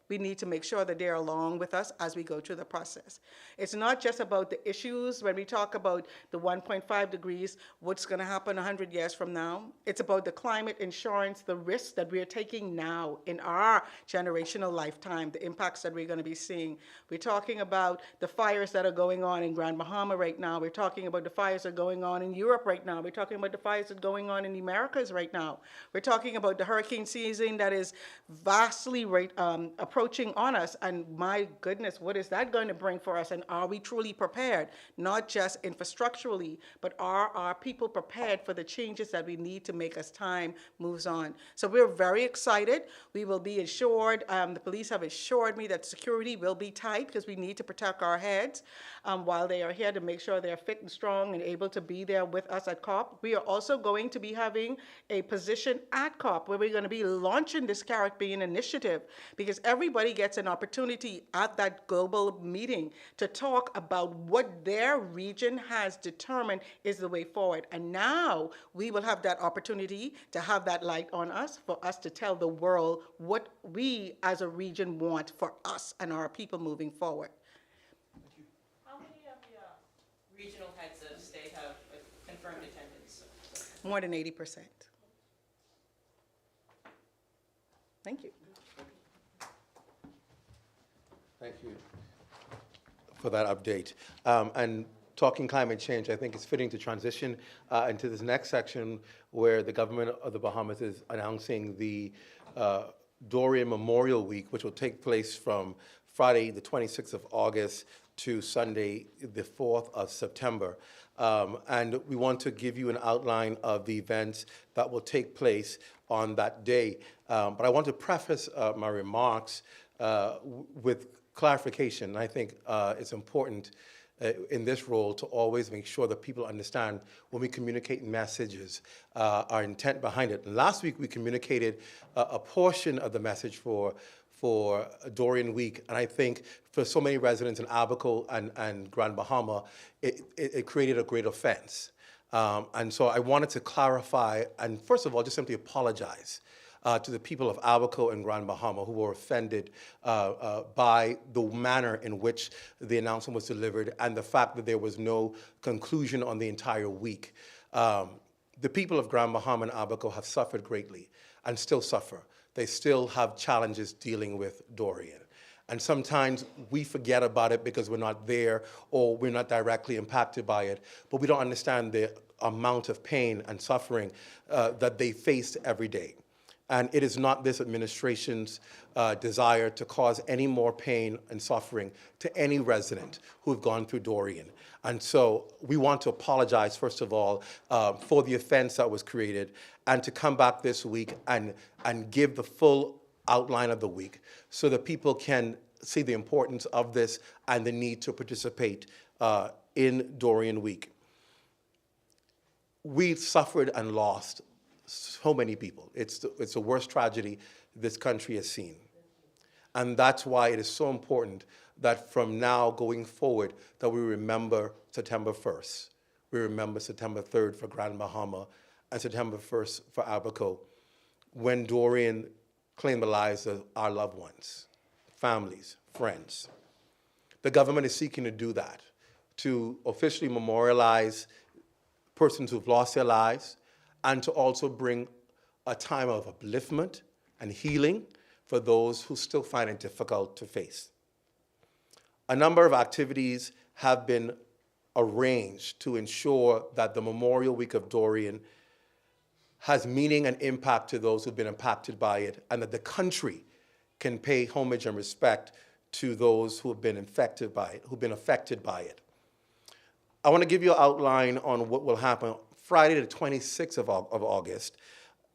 we need to make sure that they're along with us as we go through the process. It's not just about the issues when we talk about the 1.5 degrees, what's going to happen 100 years from now. It's about the climate insurance, the risks that we're taking now in our generational lifetime, the impacts that we're going to be seeing. We're talking about the fires that are going on in Grand Bahama right now. We're talking about the fires that are going on in Europe right now. We're talking about the fires that are going on in the Americas right now. We're talking about the hurricane season that is vastly approaching encroaching on us, and my goodness, what is that going to bring for us, and are we truly prepared, not just infrastructurally, but are our people prepared for the changes that we need to make as time moves on? So we're very excited. We will be assured, the police have assured me that security will be tight because we need to protect our heads while they are here to make sure they're fit and strong and able to be there with us at COP. We are also going to be having a position at COP where we're going to be launching this Caribbean initiative, because everybody gets an opportunity at that global meeting to talk about what their region has determined is the way forward. And now we will have that opportunity to have that light on us, for us to tell the world what we as a region want for us and our people moving forward. How many of the regional heads of state have confirmed attendance? More than 80%. Thank you. Thank you for that update. And talking climate change, I think it's fitting to transition into this next section where the government of the Bahamas is announcing the Dorian Memorial Week, which will take place from Friday, the 26th of August to Sunday, the 4th of September. And we want to give you an outline of the events that will take place on that day. But I want to preface my remarks with clarification. I think it's important in this role to always make sure that people understand when we communicate messages, our intent behind it. And last week we communicated a portion of the message for Dorian Week, and I think for so many residents in Abaco and Grand Bahama, it created a great offense. And so I wanted to clarify, and first of all, just simply apologize to the people of Abaco and Grand Bahama who were offended by the manner in which the announcement was delivered and the fact that there was no conclusion on the entire week. The people of Grand Bahama and Abaco have suffered greatly and still suffer. They still have challenges dealing with Dorian. And sometimes we forget about it because we're not there or we're not directly impacted by it, but we don't understand the amount of pain and suffering that they faced every day. And it is not this administration's desire to cause any more pain and suffering to any resident who have gone through Dorian. And so we want to apologize, first of all, for the offense that was created, and to come back this week and give the full outline of the week so that people can see the importance of this and the need to participate in Dorian Week. We suffered and lost so many people. It's the worst tragedy this country has seen. And that's why it is so important that from now going forward that we remember September 1st. We remember September 3rd for Grand Bahama and September 1st for Abaco, when Dorian claimed the lives of our loved ones, families, friends. The government is seeking to do that, to officially memorialize persons who've lost their lives, and to also bring a time of upliftment and healing for those who still find it difficult to face. A number of activities have been arranged to ensure that the Memorial Week of Dorian has meaning and impact to those who've been impacted by it, and that the country can pay homage and respect to those who have been affected by it, I want to give you an outline on what will happen. Friday the 26th of August,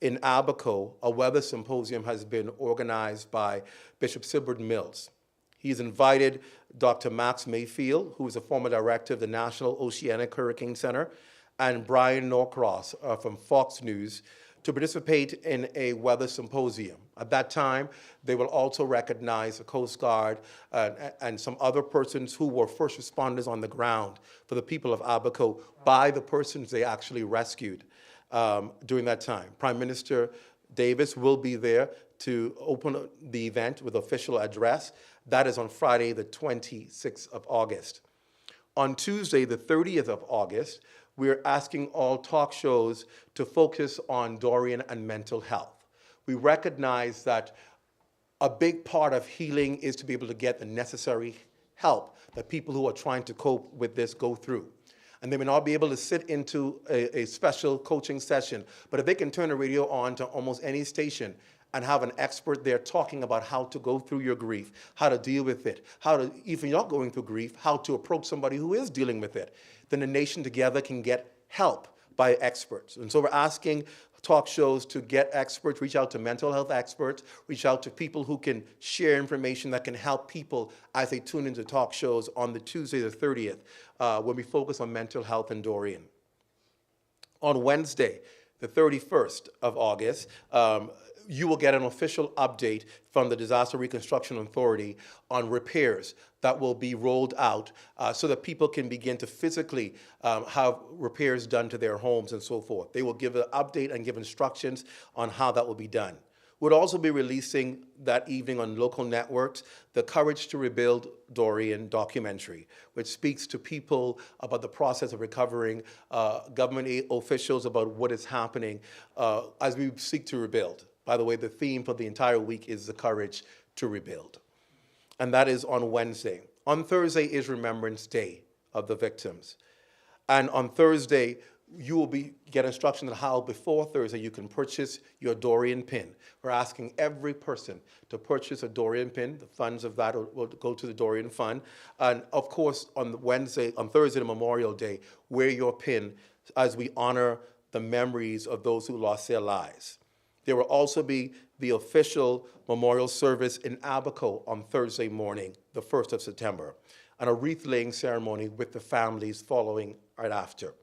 in Abaco, a weather symposium has been organized by Bishop Silbert Mills. He's invited Dr. Max Mayfield, who is a former director of the National Oceanic Hurricane Center, and Brian Norcross from Fox News to participate in a weather symposium. At that time, they will also recognize the Coast Guard and some other persons who were first responders on the ground for the people of Abaco by the persons they actually rescued during that time. Prime Minister Davis will be there to open the event with official address. That is on Friday, the 26th of August. On Tuesday, the 30th of August, we're asking all talk shows to focus on Dorian and mental health. We recognize that a big part of healing is to be able to get the necessary help that people who are trying to cope with this go through. And they may not be able to sit into a special coaching session, but if they can turn the radio on to almost any station and have an expert there talking about how to go through your grief, how to deal with it, how to, if you're not going through grief, how to approach somebody who is dealing with it. Then the nation together can get help by experts. And so we're asking talk shows to get experts, reach out to mental health experts, reach out to people who can share information that can help people as they tune into talk shows on the Tuesday the 30th, when we focus on mental health in Dorian. On Wednesday, the 31st of August, you will get an official update from the Disaster Reconstruction Authority on repairs that will be rolled out so that people can begin to physically have repairs done to their homes and so forth. They will give an update and give instructions on how that will be done. We'll also be releasing that evening on local networks the Courage to Rebuild Dorian documentary, which speaks to people about the process of recovering, government officials about what is happening as we seek to rebuild. By the way, the theme for the entire week is the courage to rebuild. And that is on Wednesday. On Thursday is Remembrance Day of the victims. And on Thursday, you will get instruction on how before Thursday you can purchase your Dorian pin. We're asking every person to purchase a Dorian pin. The funds of that will go to the Dorian Fund. And of course, on Thursday, the Memorial Day, wear your pin as we honor the memories of those who lost their lives. There will also be the official memorial service in Abaco on Thursday morning, the 1st of September, and a wreath-laying ceremony with the families following right after.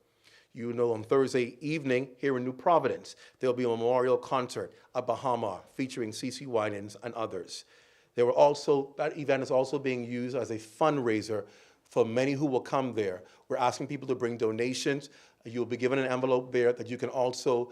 You know, on Thursday evening here in New Providence, there'll be a memorial concert at Bahamas featuring CeCe Winans and others. That event is also being used as a fundraiser for many who will come there. We're asking people to bring donations. You'll be given an envelope there that you can also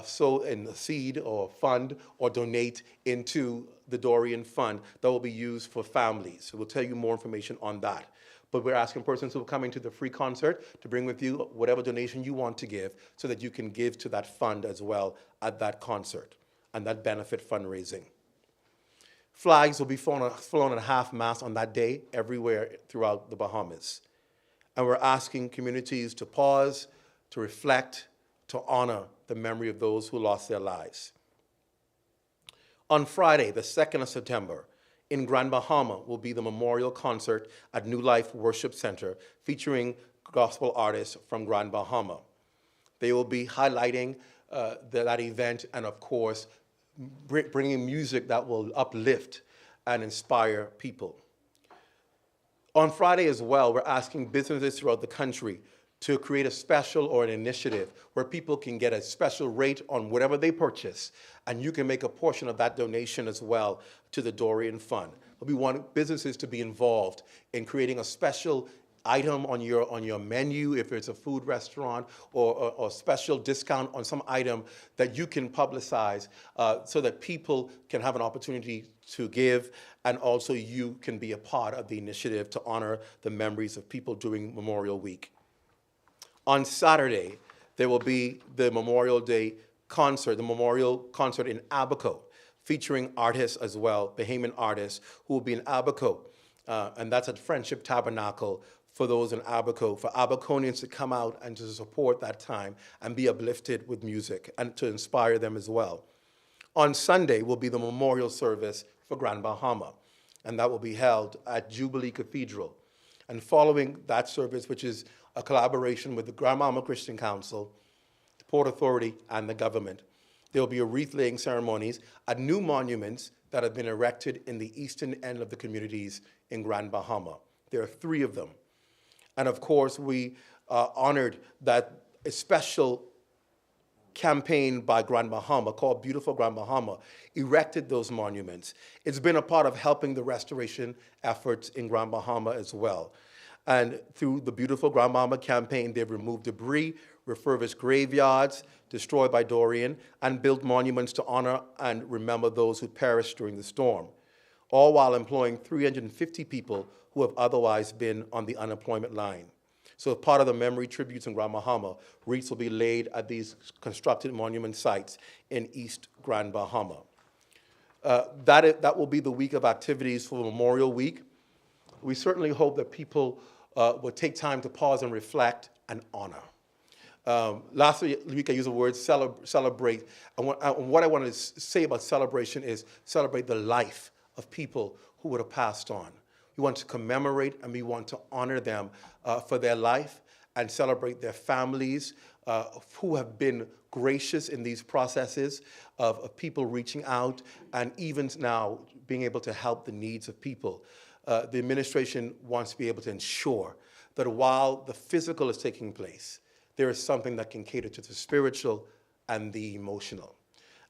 sow in a seed or fund or donate into the Dorian Fund that will be used for families. So we'll tell you more information on that. But we're asking persons who are coming to the free concert to bring with you whatever donation you want to give so that you can give to that fund as well at that concert and that benefit fundraising. Flags will be flown at half-mast on that day everywhere throughout the Bahamas. And we're asking communities to pause, to reflect, to honor the memory of those who lost their lives. On Friday, the 2nd of September, in Grand Bahama will be the memorial concert at New Life Worship Center featuring gospel artists from Grand Bahama. They will be highlighting that event and, of course, bringing music that will uplift and inspire people. On Friday as well, we're asking businesses throughout the country to create a special or an initiative where people can get a special rate on whatever they purchase, and you can make a portion of that donation as well to the Dorian Fund. But we want businesses to be involved in creating a special item on your menu, if it's a food restaurant, or special discount on some item that you can publicize so that people can have an opportunity to give, and also you can be a part of the initiative to honor the memories of people during Memorial Week. On Saturday, there will be the Memorial Day concert, the memorial concert in Abaco, featuring artists as well, Bahamian artists who will be in Abaco. And that's at Friendship Tabernacle for those in Abaco, for Abaconians to come out and to support that time and be uplifted with music and to inspire them as well. On Sunday will be the memorial service for Grand Bahama, and that will be held at Jubilee Cathedral. And following that service, which is a collaboration with the Grand Bahama Christian Council, the Port Authority, and the government, there will be a wreath-laying ceremonies at new monuments that have been erected in the eastern end of the communities in Grand Bahama. There are 3 of them. And of course, we honored that a special campaign by Grand Bahama called Beautiful Grand Bahama erected those monuments. It's been a part of helping the restoration efforts in Grand Bahama as well. And through the Beautiful Grand Bahama campaign, they've removed debris, refurbished graveyards destroyed by Dorian, and built monuments to honor and remember those who perished during the storm, all while employing 350 people who have otherwise been on the unemployment line. So as part of the memory tributes in Grand Bahama, wreaths will be laid at these constructed monument sites in East Grand Bahama. That will be the week of activities for Memorial Week. We certainly hope that people will take time to pause and reflect and honor. Last week I used the word celebrate. And what I want to say about celebration is celebrate the life of people who would have passed on. We want to commemorate and we want to honor them for their life and celebrate their families who have been gracious in these processes of people reaching out and even now being able to help the needs of people. The administration wants to be able to ensure that while the physical is taking place, there is something that can cater to the spiritual and the emotional.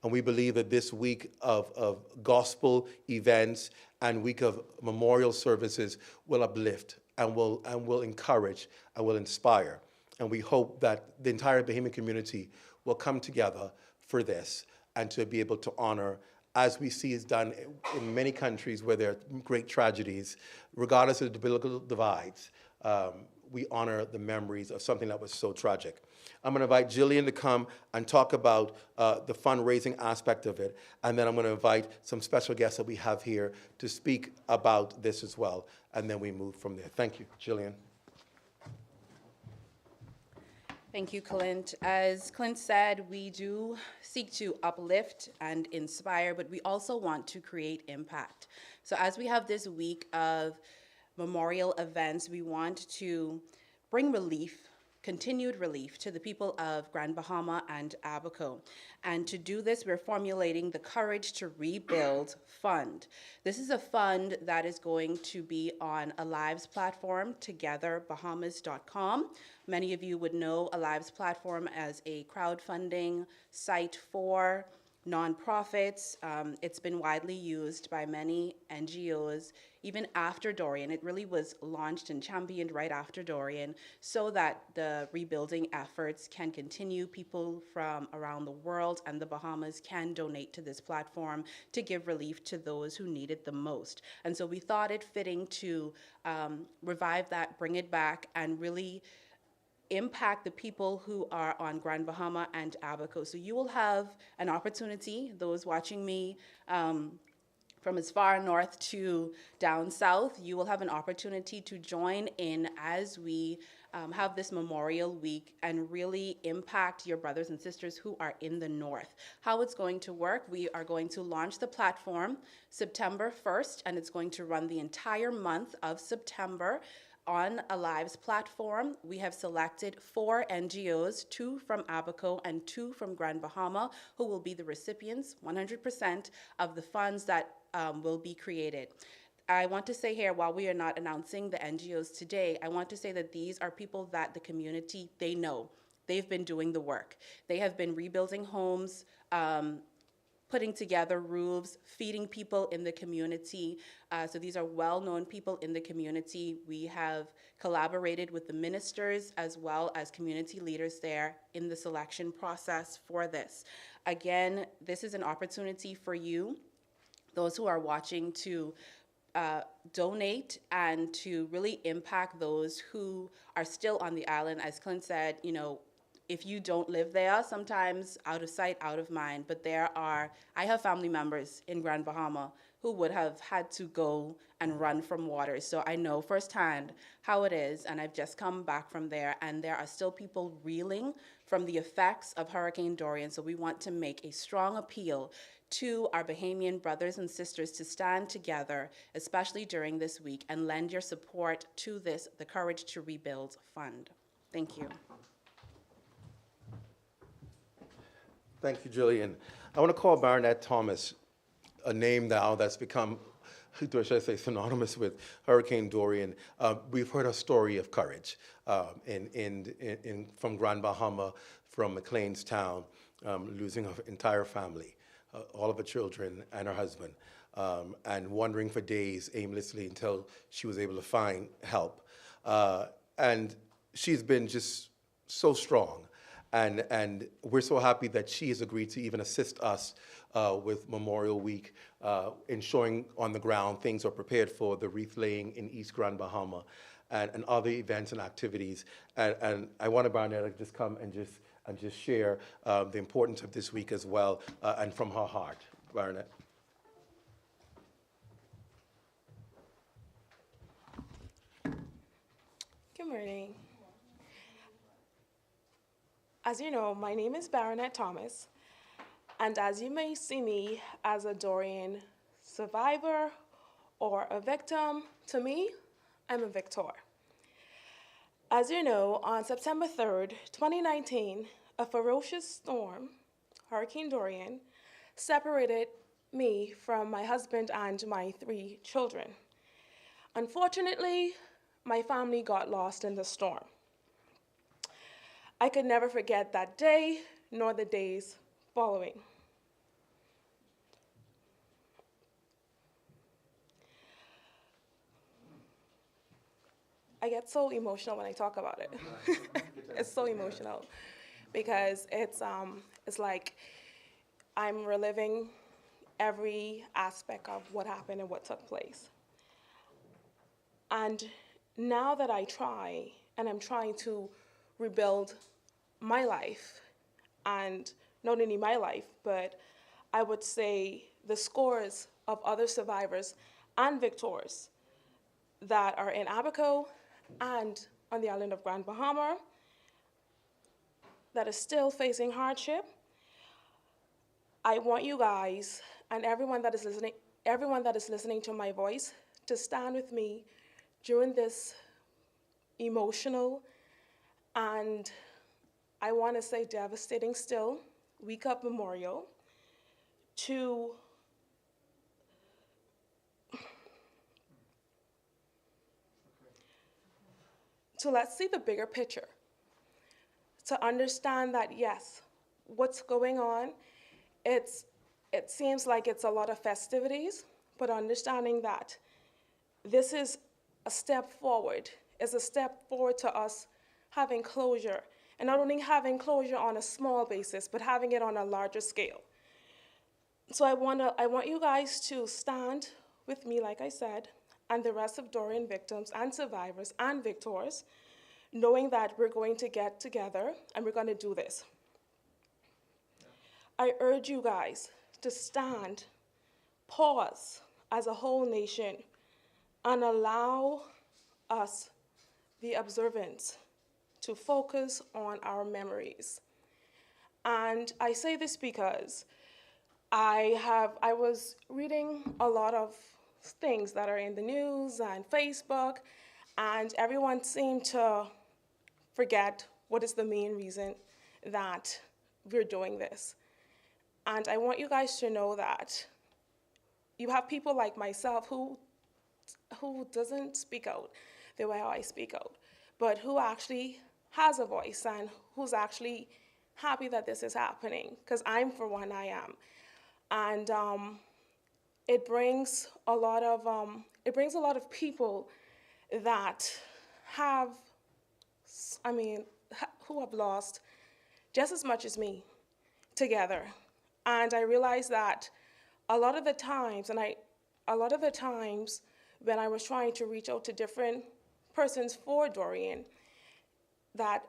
And we believe that this week of gospel events and week of memorial services will uplift and will encourage and will inspire. And we hope that the entire Bahamian community will come together for this and to be able to honor, as we see is done in many countries where there are great tragedies, regardless of the political divides, we honor the memories of something that was so tragic. I'm going to invite Jillian to come and talk about the fundraising aspect of it, and then I'm going to invite some special guests that we have here to speak about this as well, and then we move from there. Thank you, Jillian. Thank you, Clint. As Clint said, we do seek to uplift and inspire, but we also want to create impact. So as we have this week of memorial events, we want to bring relief, continued relief to the people of Grand Bahama and Abaco. And to do this, we're formulating the Courage to Rebuild Fund. This is a fund that is going to be on Alive's platform, togetherbahamas.com. Many of you would know Alive's platform as a crowdfunding site for nonprofits. It's been widely used by many NGOs, even after Dorian. It really was launched and championed right after Dorian so that the rebuilding efforts can continue. People from around the world and the Bahamas can donate to this platform to give relief to those who need it the most. And so we thought it fitting to revive that, bring it back, and really impact the people who are on Grand Bahama and Abaco. So you will have an opportunity, those watching me from as far north to down south, you will have an opportunity to join in as we have this Memorial Week and really impact your brothers and sisters who are in the north. How it's going to work, we are going to launch the platform September 1st, and it's going to run the entire month of September. On Alive's platform, we have selected 4 NGOs, 2 from Abaco and 2 from Grand Bahama, who will be the recipients, 100% of the funds that will be created. I want to say here, while we are not announcing the NGOs today, I want to say that these are people that the community, they know. They've been doing the work. They have been rebuilding homes, putting together roofs, feeding people in the community. So these are well-known people in the community. We have collaborated with the ministers as well as community leaders there in the selection process for this. Again, this is an opportunity for you, those who are watching, to donate and to really impact those who are still on the island. As Clint said, you know, if you don't live there, sometimes out of sight, out of mind. But I have family members in Grand Bahama who would have had to go and run from water. So I know firsthand how it is, and I've just come back from there, and there are still people reeling from the effects of Hurricane Dorian. So we want to make a strong appeal to our Bahamian brothers and sisters to stand together, especially during this week, and lend your support to this, the Courage to Rebuild Fund. Thank you. Thank you, Jillian. I want to call Barnett Thomas, a name now that's become, should I say, synonymous with Hurricane Dorian. We've heard a story of courage from Grand Bahama, from McLean's town, losing her entire family, all of her children and her husband, and wandering for days aimlessly until she was able to find help. And she's been just so strong. And we're so happy that she has agreed to even assist us with Memorial Week, ensuring on the ground things are prepared for the wreath laying in East Grand Bahama and other events and activities. And I want Barnett to just come and just share the importance of this week as well, and from her heart. Barnett. Good morning. As you know, my name is Baronet Thomas, and as you may see me as a Dorian survivor or a victim, to me, I'm a victor. As you know, on September 3rd, 2019, a ferocious storm, Hurricane Dorian, separated me from my husband and my 3 children. Unfortunately, my family got lost in the storm. I could never forget that day, nor the days following. I get so emotional when I talk about it. It's so emotional because it's like I'm reliving every aspect of what happened and what took place. And now that I'm trying to rebuild my life, and not only my life, but I would say the scores of other survivors and victors that are in Abaco and on the island of Grand Bahama that are still facing hardship. I want you guys and everyone that is listening to my voice to stand with me during this emotional and I want to say devastating still week of memorial to let's see the bigger picture, to understand that yes, what's going on, it seems like it's a lot of festivities, but understanding that this is a step forward, is a step forward to us having closure, and not only having closure on a small basis, but having it on a larger scale. So I want you guys to stand with me, like I said, and the rest of Dorian victims and survivors and victors, knowing that we're going to get together and we're going to do this. I urge you guys to stand, pause as a whole nation, and allow us, the observants, to focus on our memories. And I say this because I was reading a lot of things that are in the news and Facebook, and everyone seemed to forget what is the main reason that we're doing this. And I want you guys to know that you have people like myself who doesn't speak out the way I speak out, but who actually has a voice and who's actually happy that this is happening, because I'm, for one, I am. And it brings a lot of people that have, who have lost just as much as me together. And I realized that a lot of the times when I was trying to reach out to different persons for Dorian, that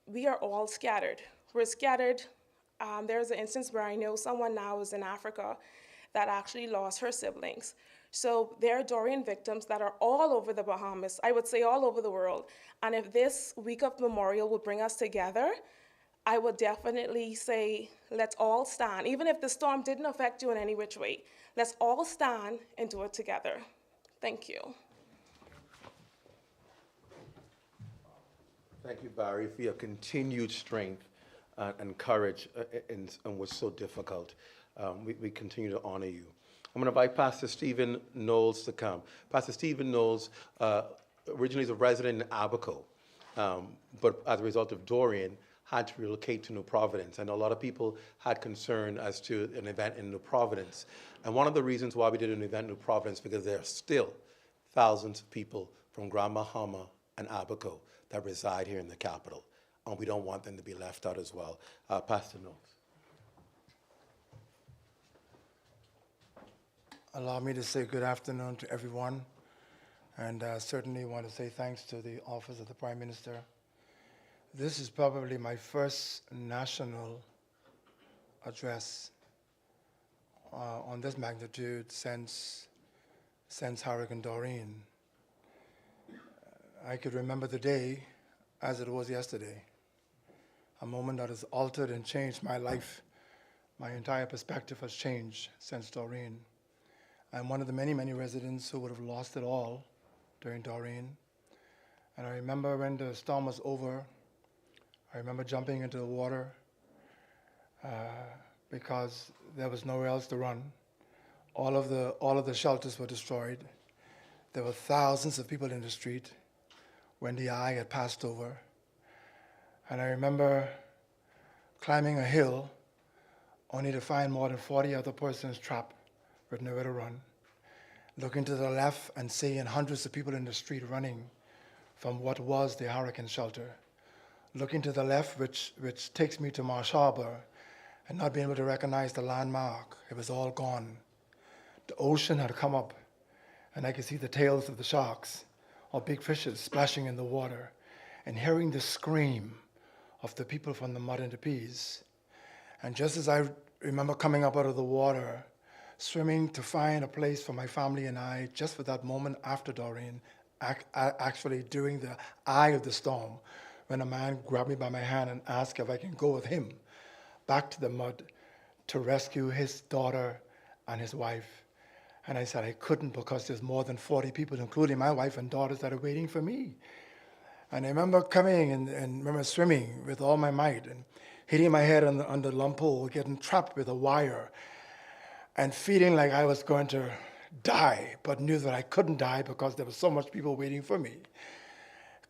we are all scattered. We're scattered. There's an instance where I know someone now is in Africa that actually lost her siblings. So there are Dorian victims that are all over the Bahamas, I would say all over the world. And if this week of memorial will bring us together, I would definitely say, let's all stand. Even if the storm didn't affect you in any which way, let's all stand and do it together. Thank you. Thank you, Barry, for your continued strength and courage in what's so difficult. We continue to honor you. I'm going to invite Pastor Stephen Knowles to come. Pastor Stephen Knowles originally is a resident in Abaco, but as a result of Dorian, had to relocate to New Providence. And a lot of people had concern as to an event in New Providence. And one of the reasons why we did an event in New Providence, because there are still thousands of people from Grand Bahama and Abaco that reside here in the capital. And we don't want them to be left out as well. Pastor Knowles. Allow me to say good afternoon to everyone, and certainly want to say thanks to the Office of the Prime Minister. This is probably my first national address on this magnitude since Hurricane Dorian. I could remember the day as it was yesterday, a moment that has altered and changed my life. My entire perspective has changed since Dorian. I'm one of the many, many residents who would have lost it all during Dorian. And I remember when the storm was over, I remember jumping into the water because there was nowhere else to run. All of the shelters were destroyed. There were thousands of people in the street when the eye had passed over. And I remember climbing a hill only to find more than 40 other persons trapped with nowhere to run. Looking to the left and seeing hundreds of people in the street running from what was the hurricane shelter. Looking to the left, which takes me to Marsh Harbor, and not being able to recognize the landmark. It was all gone. The ocean had come up, and I could see the tails of the sharks or big fishes splashing in the water, and hearing the scream of the people from the mud and the peas. And just as I remember coming up out of the water, swimming to find a place for my family and I, just for that moment after Dorian, actually during the eye of the storm, when a man grabbed me by my hand and asked if I can go with him back to the mud to rescue his daughter and his wife. And I said I couldn't because there's more than 40 people, including my wife and daughters, that are waiting for me. And I remember coming and remember swimming with all my might and hitting my head on the lump pool, getting trapped with a wire, and feeling like I was going to die, but knew that I couldn't die because there was so much people waiting for me.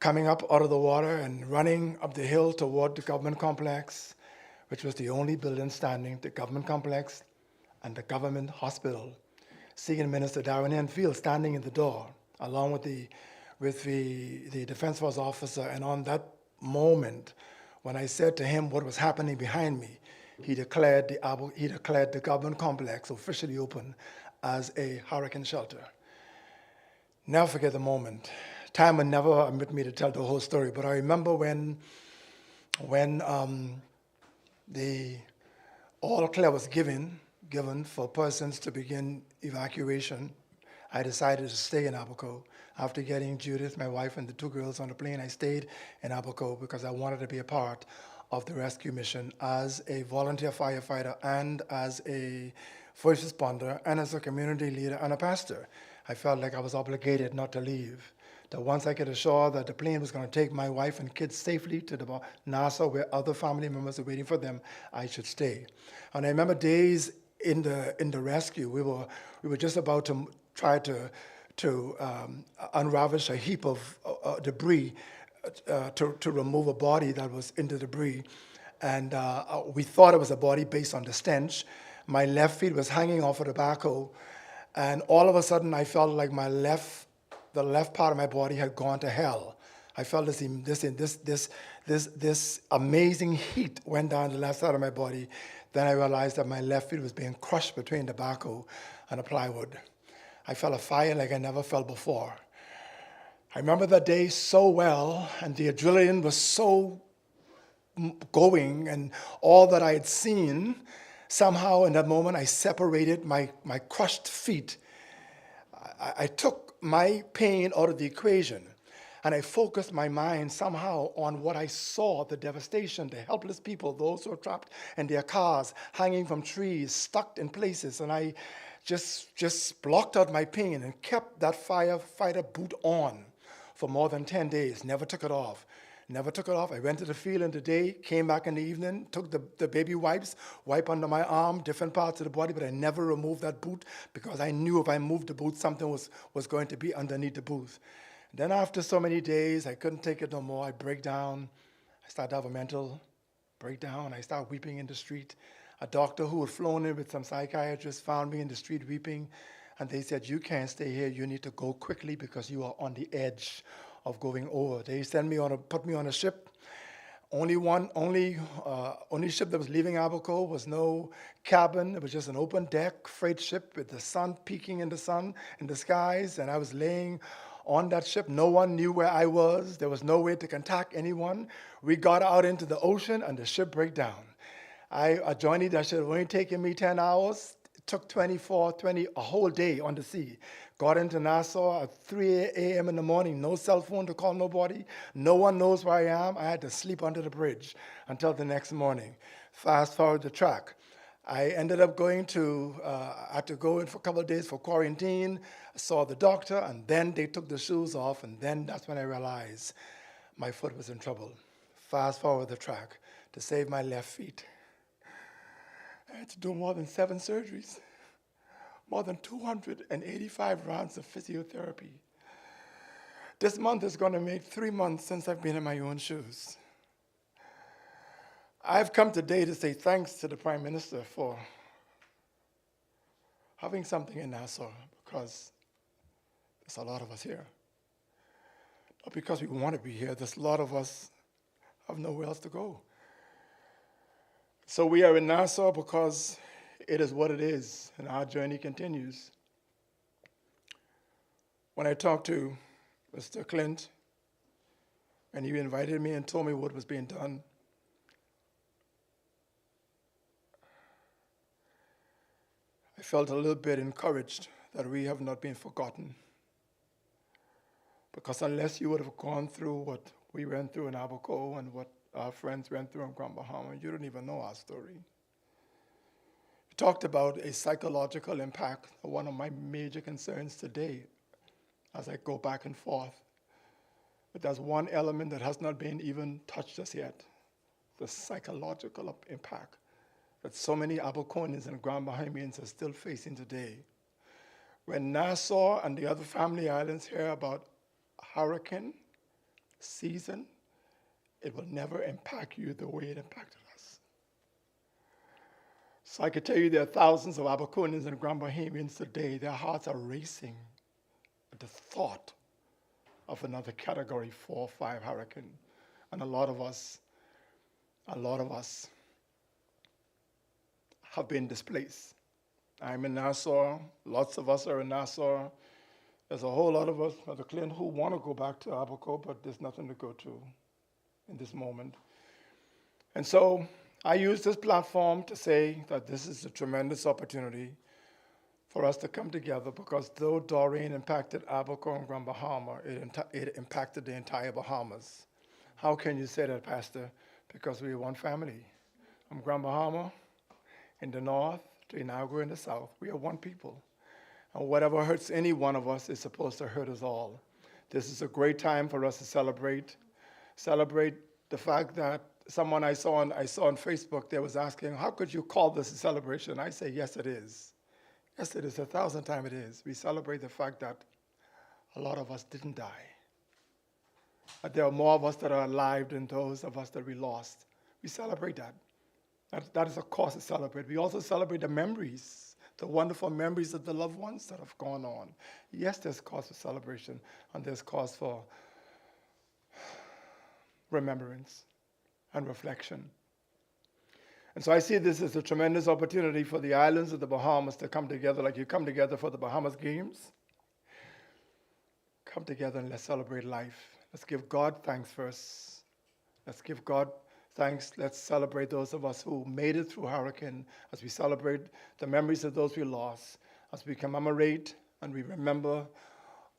Coming up out of the water and running up the hill toward the government complex, which was the only building standing, the government complex and the government hospital. Seeing Minister Dorian Field standing in the door, along with the Defense Force officer, and on that moment, when I said to him what was happening behind me, he declared the government complex officially open as a hurricane shelter. Never forget the moment. Time would never permit me to tell the whole story, but I remember when the all clear was given for persons to begin evacuation, I decided to stay in Abaco. After getting Judith, my wife, and the two girls on the plane, I stayed in Abaco because I wanted to be a part of the rescue mission as a volunteer firefighter and as a first responder and as a community leader and a pastor. I felt like I was obligated not to leave. That once I could assure that the plane was going to take my wife and kids safely to the Nassau, where other family members are waiting for them, I should stay. And I remember days in the rescue, we were just about to try to unravish a heap of debris to remove a body that was in the debris. And we thought it was a body based on the stench. My left feet was hanging off of the backhoe, and all of a sudden I felt like the left part of my body had gone to hell. I felt this amazing heat went down the left side of my body. Then I realized that my left feet was being crushed between the backhoe and the plywood. I felt a fire like I never felt before. I remember that day so well, and the adrenaline was so going, and all that I had seen, somehow in that moment I separated my crushed feet. I took my pain out of the equation, and I focused my mind somehow on what I saw, the devastation, the helpless people, those who were trapped in their cars, hanging from trees, stuck in places, and I just blocked out my pain and kept that firefighter boot on for more than 10 days, never took it off. I went to the field in the day, came back in the evening, took the baby wipes, wipe under my arm, different parts of the body, but I never removed that boot because I knew if I moved the boot, something was going to be underneath the boot. Then after so many days, I couldn't take it no more. I break down. I started to have a mental breakdown. I started weeping in the street. A doctor who had flown in with some psychiatrists found me in the street weeping, and they said, "You can't stay here. You need to go quickly because you are on the edge of going over." They put me on a ship. Only ship that was leaving Abaco was no cabin. It was just an open deck freight ship with the sun peeking in the skies, and I was laying on that ship. No one knew where I was. There was no way to contact anyone. We got out into the ocean, and the ship broke down. A journey that should have only taken me 10 hours took a whole day on the sea. Got into Nassau at 3 a.m. in the morning, no cell phone to call nobody. No one knows where I am. I had to sleep under the bridge until the next morning. Fast forward the track. I ended up I had to go in for a couple of days for quarantine. I saw the doctor, and then they took the shoes off, and then that's when I realized my foot was in trouble. Fast forward the track. To save my left feet, I had to do more than 7 surgeries, more than 285 rounds of physiotherapy. This month is going to make 3 months since I've been in my own shoes. I've come today to say thanks to the Prime Minister for having something in Nassau, because there's a lot of us here. Not because we want to be here, there's a lot of us have nowhere else to go. So we are in Nassau because it is what it is, and our journey continues. When I talked to Mr. Clint, and he invited me and told me what was being done, I felt a little bit encouraged that we have not been forgotten. Because unless you would have gone through what we went through in Abaco and what our friends went through in Grand Bahama, you don't even know our story. We talked about a psychological impact, one of my major concerns today as I go back and forth. But there's one element that has not been even touched as yet, the psychological impact that so many Abaconians and Grand Bahamians are still facing today. When Nassau and the other family islands hear about hurricane season, it will never impact you the way it impacted us. So I can tell you there are thousands of Abaconians and Grand Bahamians today, their hearts are racing at the thought of another Category 4 or 5 hurricane. And a lot of us have been displaced. I'm in Nassau, lots of us are in Nassau. There's a whole lot of us, Mother Clint, who want to go back to Abaco, but there's nothing to go to in this moment. And so I use this platform to say that this is a tremendous opportunity for us to come together, because though Dorian impacted Abaco and Grand Bahama, it impacted the entire Bahamas. How can you say that, Pastor? Because we are one family. I'm Grand Bahama in the north, to Inagua in the south. We are one people. And whatever hurts any one of us is supposed to hurt us all. This is a great time for us to celebrate the fact that someone I saw on Facebook, they was asking, how could you call this a celebration? I say, yes, it is. Yes, it is. 1,000 times it is. We celebrate the fact that a lot of us didn't die. That there are more of us that are alive than those of us that we lost. We celebrate that. That is a cause to celebrate. We also celebrate the memories, the wonderful memories of the loved ones that have gone on. Yes, there's cause for celebration, and there's cause for remembrance and reflection. And so I see this as a tremendous opportunity for the islands of the Bahamas to come together like you come together for the Bahamas Games. Come together and let's celebrate life. Let's give God thanks first. Let's give God thanks. Let's celebrate those of us who made it through hurricane, as we celebrate the memories of those we lost, as we commemorate and we remember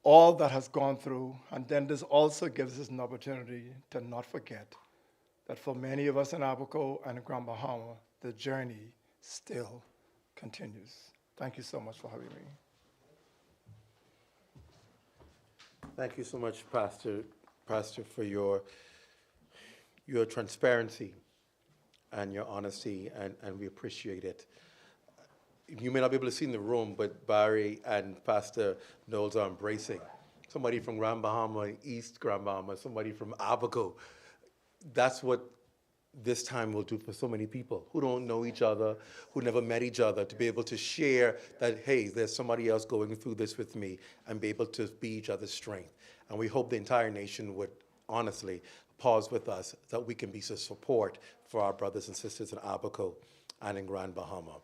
all that has gone through. And then this also gives us an opportunity to not forget that for many of us in Abaco and in Grand Bahama, the journey still continues. Thank you so much for having me. Thank you so much, Pastor, for your transparency and your honesty, and we appreciate it. You may not be able to see in the room, but Barry and Pastor Knowles are embracing. Somebody from Grand Bahama, East Grand Bahama, somebody from Abaco. That's what this time will do for so many people who don't know each other, who never met each other, to be able to share that, hey, there's somebody else going through this with me, and be able to be each other's strength. And we hope the entire nation would honestly pause with us, that we can be support for our brothers and sisters in Abaco and in Grand Bahama.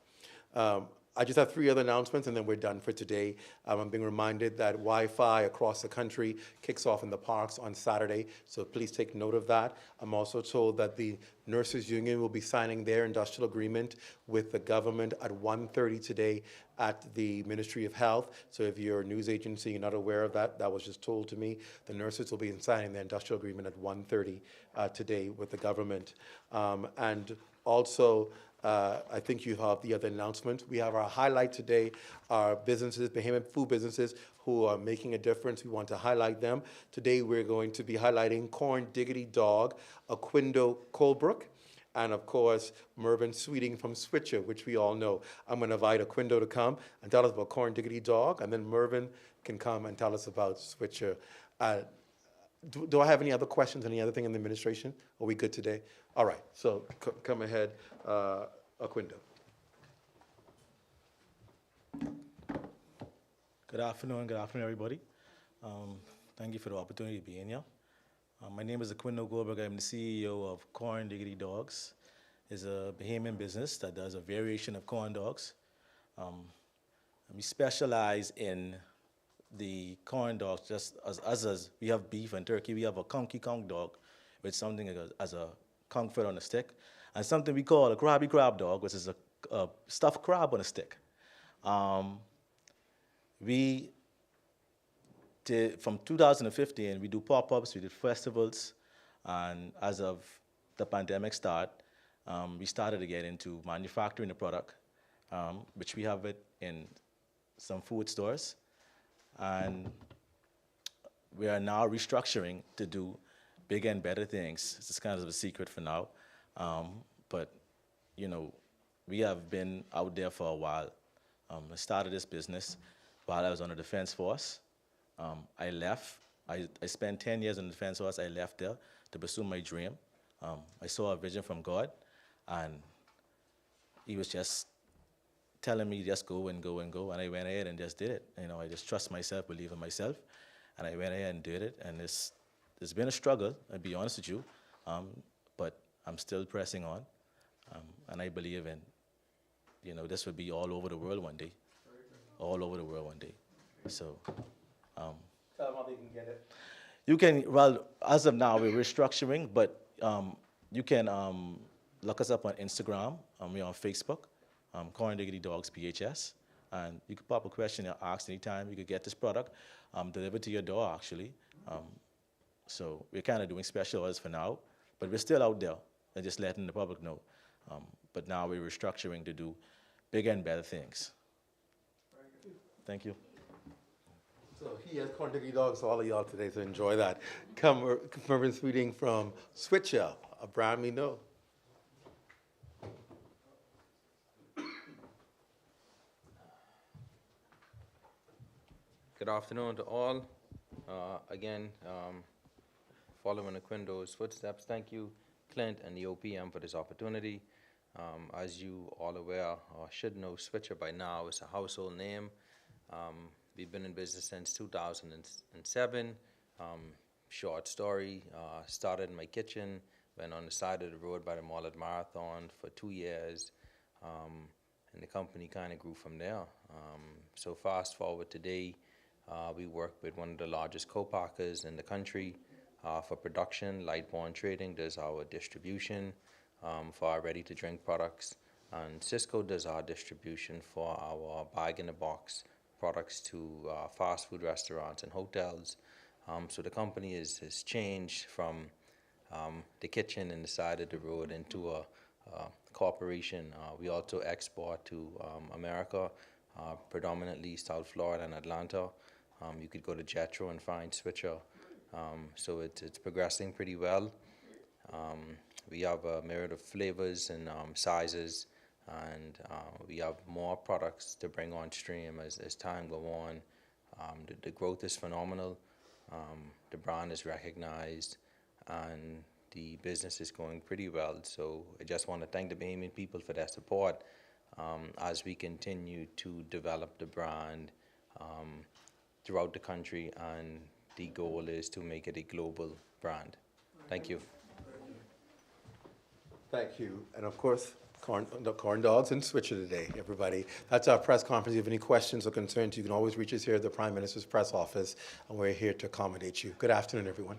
I just have 3 other announcements, and then we're done for today. I'm being reminded that Wi-Fi across the country kicks off in the parks on Saturday, so please take note of that. I'm also told that the Nurses Union will be signing their industrial agreement with the government at 1:30 today at the Ministry of Health. So if you're a news agency, you're not aware of that, that was just told to me. The nurses will be signing their industrial agreement at 1:30 today with the government. And also, I think you have the other announcement. We have our highlight today, our businesses, Bahamian food businesses who are making a difference. We want to highlight them. Today we're going to be highlighting Corn Diggity Dog, Aquindo Colebrook, and of course, Mervyn Sweeting from Switcher, which we all know. I'm going to invite Aquindo to come and tell us about Corn Diggity Dog, and then Mervyn can come and tell us about Switcher. Do I have any other questions, any other thing in the administration? Are we good today? All right, so come ahead, Aquindo. Good afternoon, everybody. Thank you for the opportunity to be in here. My name is Aquindo Goldberg. I'm the CEO of Corn Diggity Dogs. It's a Bahamian business that does a variation of corn dogs. We specialize in the corn dogs, just as we have beef and turkey. We have a conky conk dog, which is something as a conch foot on a stick, and something we call a crabby crab dog, which is a stuffed crab on a stick. We did, from 2015, we do pop-ups, we did festivals, and as of the pandemic start, we started to get into manufacturing the product, which we have it in some food stores, and we are now restructuring to do bigger and better things. It's kind of a secret for now, but you know, we have been out there for a while. I started this business while I was on the Defense Force. I left. I spent 10 years in the Defense Force. I left there to pursue my dream. I saw a vision from God, and He was just telling me just go and go and go, and I went ahead and just did it. You know, I just trust myself, believe in myself, and I went ahead and did it. And it's been a struggle, I'll be honest with you, but I'm still pressing on, and I believe in, you know, this will be all over the world one day, all over the world one day. So. Tell them how they can get it. You can, well, as of now, we're restructuring, but you can look us up on Instagram. We're on Facebook, Corn Diggity Dogs PHS, and you can pop a question and ask anytime. You could get this product delivered to your door, actually. So we're kind of doing special orders for now, but we're still out there and just letting the public know. But now we're restructuring to do bigger and better things. Thank you. So he has Corn Diggity Dogs, so all of y'all today, so enjoy that. Come, Mervyn Sweeting from Switcher, a brand we know. Good afternoon to all. Again, following Aquindo's footsteps, thank you, Clint and the OPM, for this opportunity. As you all aware, or should know, Switcher by now is a household name. We've been in business since 2007. Short story, started in my kitchen, went on the side of the road by the Mall at Marathon for 2 years, and the company kind of grew from there. So fast forward today, we work with one of the largest co-packers in the country for production. Lightborn Trading does our distribution for our ready-to-drink products, and Cisco does our distribution for our bag-in-a-box products to fast food restaurants and hotels. So the company has changed from the kitchen in the side of the road into a corporation. We also export to America, predominantly South Florida and Atlanta. You could go to Jetro and find Switcher. So it's progressing pretty well. We have a myriad of flavors and sizes, and we have more products to bring on stream as time go on. The growth is phenomenal. The brand is recognized, and the business is going pretty well. So I just want to thank the Bahamian people for their support as we continue to develop the brand throughout the country, and the goal is to make it a global brand. Thank you. Thank you. And of course, Corn dogs and switcher today, everybody. That's our press conference. If you have any questions or concerns, you can always reach us here at the Prime Minister's press office, and we're here to accommodate you. Good afternoon, everyone.